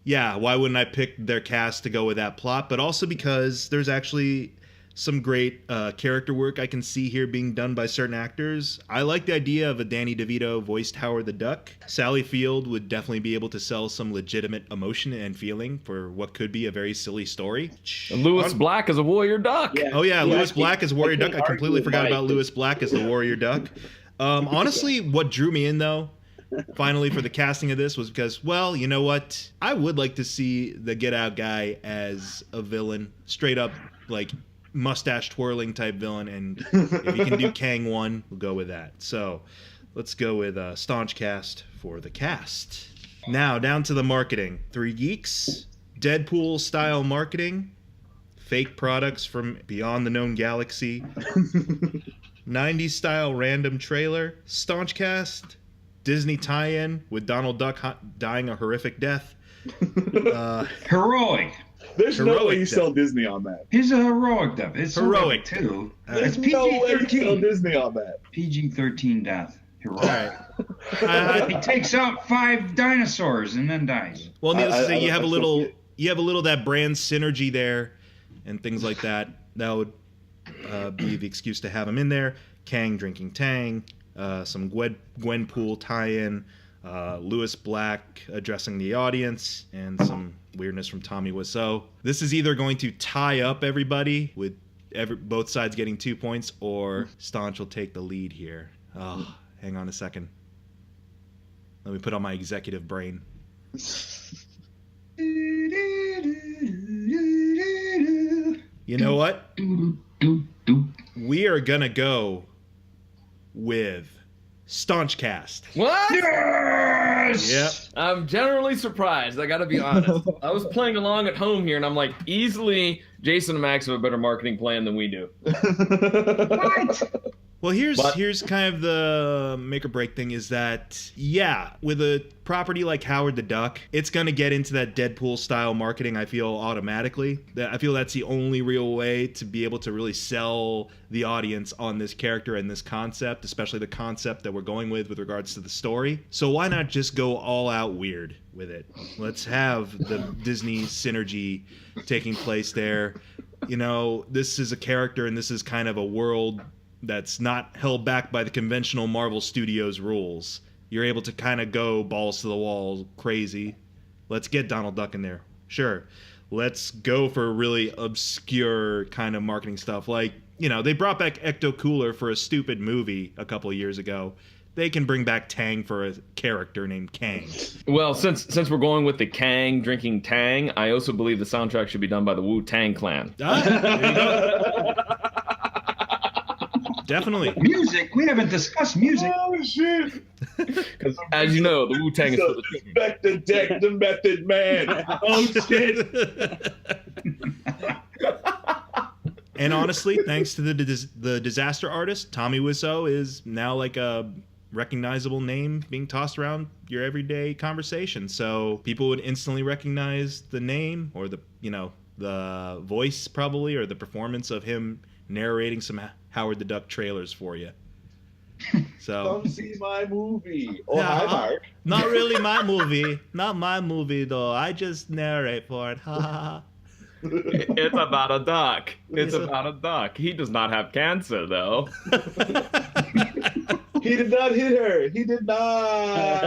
Speaker 1: why wouldn't I pick their cast to go with that plot? But also because there's actually some great character work I can see here being done by certain actors. I like the idea of a Danny DeVito voiced Howard the Duck. Sally Field would definitely be able to sell some legitimate emotion and feeling for what could be a very silly story.
Speaker 3: And Lewis Black as a warrior duck.
Speaker 1: Yeah. Oh yeah, Lewis Black as Warrior Duck. I completely forgot about Lewis Black as the Warrior Duck. Honestly, what drew me in though, finally for the casting of this was because, well, you know what? I would like to see the Get Out guy as a villain, straight up like mustache twirling type villain, and if you can do Kang 1, we'll go with that. So let's go with Staunch Cast for the cast. Now down to the marketing. 3 Geeks, Deadpool style marketing, fake products from beyond the known galaxy, 90s style random trailer, Staunch Cast, Disney tie-in with Donald Duck dying a horrific death.
Speaker 8: Heroic.
Speaker 2: There's no way you sell Disney on that.
Speaker 8: He's a heroic death. It's
Speaker 1: heroic
Speaker 8: too.
Speaker 2: There's
Speaker 8: It's
Speaker 2: no way you sell
Speaker 8: PG-13.
Speaker 2: Disney on that.
Speaker 8: PG-13 death. Heroic.
Speaker 1: All right.
Speaker 8: He takes out 5 dinosaurs and then dies.
Speaker 1: Well, needless to say, you have a little that brand synergy there, and things like that. That would be the excuse to have him in there. Kang drinking Tang, some Gwenpool tie-in, Lewis Black addressing the audience, and some weirdness from Tommy Wiseau. This is either going to tie up everybody with both sides getting 2 points, or Staunch will take the lead here. Oh, hang on a second. Let me put on my executive brain. You know what? We are gonna go with Staunch Cast.
Speaker 3: What?
Speaker 8: Yes!
Speaker 1: Yep.
Speaker 3: I'm generally surprised. I got to be honest. I was playing along at home here, and I'm like, easily, Jason and Max have a better marketing plan than we do.
Speaker 8: What?
Speaker 1: Well, here's kind of the make or break thing is that, with a property like Howard the Duck, it's going to get into that Deadpool style marketing, I feel, automatically. I feel that's the only real way to be able to really sell the audience on this character and this concept, especially the concept that we're going with regards to the story. So why not just go all out weird with it? Let's have the Disney synergy taking place there. You know, this is a character and this is kind of a world that's not held back by the conventional Marvel Studios rules. You're able to kind of go balls to the wall crazy. Let's get Donald Duck in there. Sure. Let's go for really obscure kind of marketing stuff. Like, you know, they brought back Ecto Cooler for a stupid movie a couple of years ago. They can bring back Tang for a character named Kang.
Speaker 3: Well, since we're going with the Kang drinking Tang, I also believe the soundtrack should be done by the Wu-Tang Clan.
Speaker 1: Ah, there you go. Definitely.
Speaker 8: Music? We haven't discussed music.
Speaker 2: Oh, shit.
Speaker 3: Because, as you know, the Wu-Tang is for the children.
Speaker 2: Respect the deck, the method man. Oh, shit.
Speaker 1: And honestly, thanks to the disaster artist, Tommy Wiseau is now like a recognizable name being tossed around your everyday conversation. So people would instantly recognize the name or the voice probably, or the performance of him narrating some Howard the Duck trailers for you. So
Speaker 2: Come see my movie. Oh, hi, Mark.
Speaker 1: Not really my movie. Not my movie though. I just narrate for it. Ha ha ha.
Speaker 3: It's about a duck. It's about a duck. He does not have cancer, though.
Speaker 2: He did not hit her. He did not.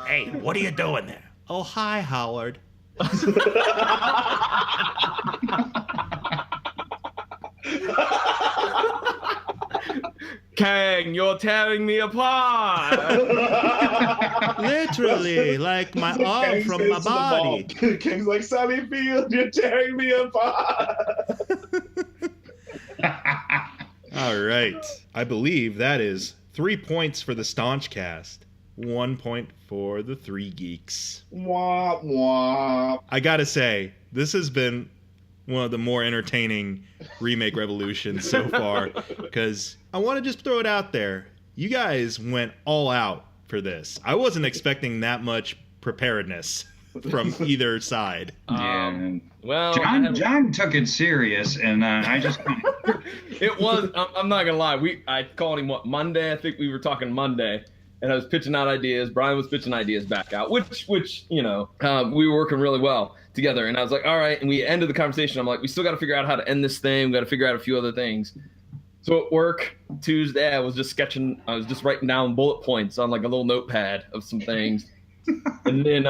Speaker 7: Hey, what are you doing there?
Speaker 1: Oh, hi, Howard.
Speaker 3: Kang, you're tearing me apart.
Speaker 1: Literally, like my arm
Speaker 2: Kang
Speaker 1: from
Speaker 2: says
Speaker 1: my
Speaker 2: to the
Speaker 1: body.
Speaker 2: ball. Kang's like, Sally Field, you're tearing me apart.
Speaker 1: All right. I believe that is 3 points for the Staunch Cast. 1 point for the 3 Geeks.
Speaker 2: Wah, wah.
Speaker 1: I gotta say, this has been one of the more entertaining remake revolutions so far, because I want to just throw it out there. You guys went all out for this. I wasn't expecting that much preparedness from either side.
Speaker 3: Well,
Speaker 8: John took it serious, and I just
Speaker 3: it was. I'm not gonna lie. I called him Monday. I think we were talking Monday, and I was pitching out ideas. Brian was pitching ideas back out, which we were working really well together. And I was like, all right. And we ended the conversation. I'm like, we still got to figure out how to end this thing. We got to figure out a few other things. So at work Tuesday, I was just sketching. I was just writing down bullet points on like a little notepad of some things, and then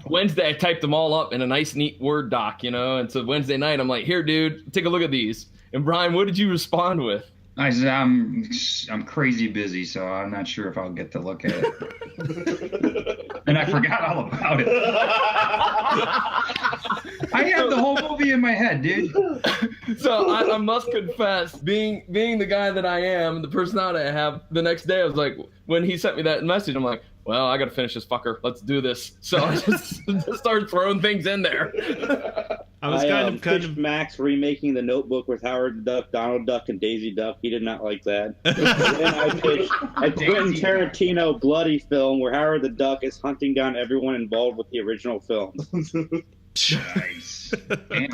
Speaker 3: Wednesday I typed them all up in a nice, neat Word doc, And so Wednesday night, I'm like, here, dude, take a look at these. And Brian, what did you respond with?
Speaker 8: I said, I'm crazy busy, so I'm not sure if I'll get to look at it. And I forgot all about it. I have the whole movie in my head, dude.
Speaker 3: So I must confess, being the guy that I am, the personality I have, the next day I was like, when he sent me that message, I'm like, well, I got to finish this fucker. Let's do this. So I just started throwing things in there.
Speaker 6: I pitched Max remaking The Notebook with Howard the Duck, Donald Duck, and Daisy Duck. He did not like that. And then I pitched a Quentin Tarantino bloody film where Howard the Duck is hunting down everyone involved with the original film.
Speaker 8: Nice. Damn,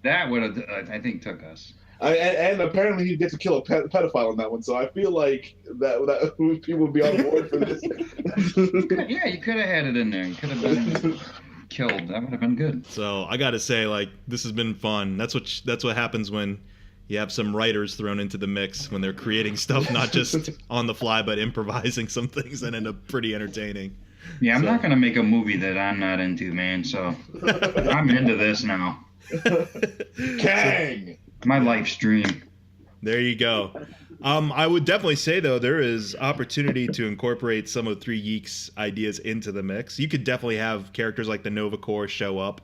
Speaker 8: that would have, I think, took us.
Speaker 2: And apparently he gets to kill a pedophile in that one, so I feel like that people would be on board for this.
Speaker 8: Yeah, you could have had it in there. You could have been killed. That would have been good.
Speaker 1: So I gotta say, like, this has been fun. That's what happens when you have some writers thrown into the mix, when they're creating stuff not just on the fly but improvising some things that end up pretty entertaining.
Speaker 8: Yeah, I'm not gonna make a movie that I'm not into, man. So I'm into this now.
Speaker 2: Kang!
Speaker 8: My live stream.
Speaker 1: There you go. I would definitely say, though, there is opportunity to incorporate some of Three Geeks' ideas into the mix. You could definitely have characters like the Nova Corps show up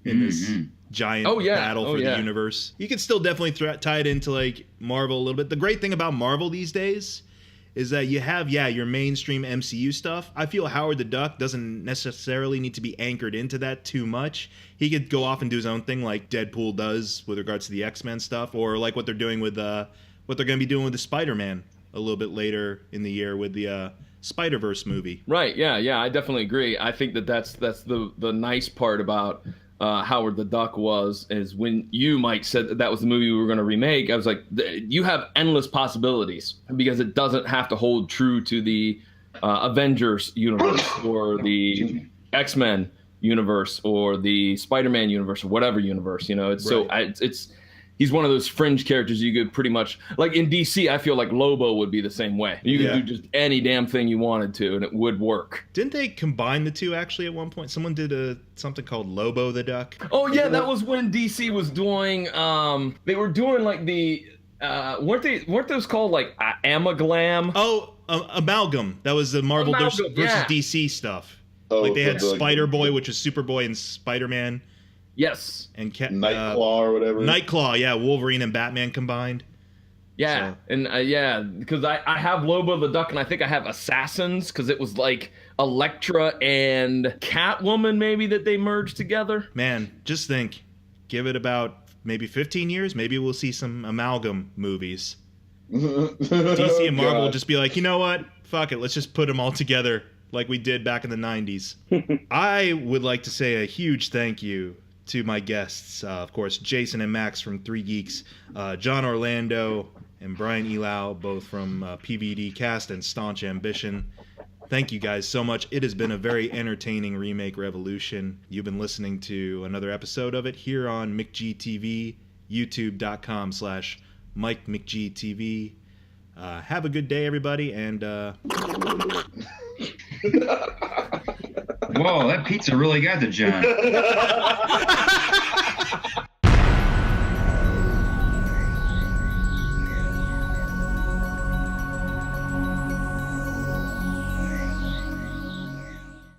Speaker 1: in this giant battle for the universe. You could still definitely tie it into like Marvel a little bit. The great thing about Marvel these days is that you have, your mainstream MCU stuff. I feel Howard the Duck doesn't necessarily need to be anchored into that too much. He could go off and do his own thing like Deadpool does with regards to the X-Men stuff, or like what they're doing with what they're going to be doing with the Spider-Man a little bit later in the year with the Spider-Verse movie.
Speaker 3: Right, yeah, I definitely agree. I think that's the nice part about Howard the Duck is when you, Mike, said that was the movie we were going to remake, I was like, you have endless possibilities because it doesn't have to hold true to the Avengers universe or the X-Men universe or the Spider-Man universe or whatever universe, It's right. He's one of those fringe characters you could pretty much, like in DC, I feel like Lobo would be the same way. You could do just any damn thing you wanted to, and it would work.
Speaker 1: Didn't they combine the two, actually, at one point? Someone did something called Lobo the Duck.
Speaker 3: Oh, yeah, that was when DC was doing, they were doing like the, weren't those called like Amaglam?
Speaker 1: Oh, Amalgam. That was the Marvel versus DC stuff. Oh, like they had Spider-Boy, which is Superboy and Spider-Man.
Speaker 3: Yes.
Speaker 1: And
Speaker 2: Nightclaw or whatever.
Speaker 1: Nightclaw, yeah. Wolverine and Batman combined.
Speaker 3: Yeah. So. And because I have Lobo the Duck and I think I have Assassins because it was like Elektra and Catwoman maybe that they merged together.
Speaker 1: Man, just think. Give it about maybe 15 years. Maybe we'll see some amalgam movies. DC and Marvel will just be like, you know what? Fuck it. Let's just put them all together like we did back in the 90s. I would like to say a huge thank you to my guests, of course, Jason and Max from Three Geeks, John Orlando and Brian Elau, both from PVDcast and Staunch Ambition. Thank you guys so much. It has been a very entertaining remake revolution. You've been listening to another episode of it here on McGTV, youtube.com/MikeMcGTV. Have a good day, everybody, and
Speaker 8: whoa, that pizza really got to John.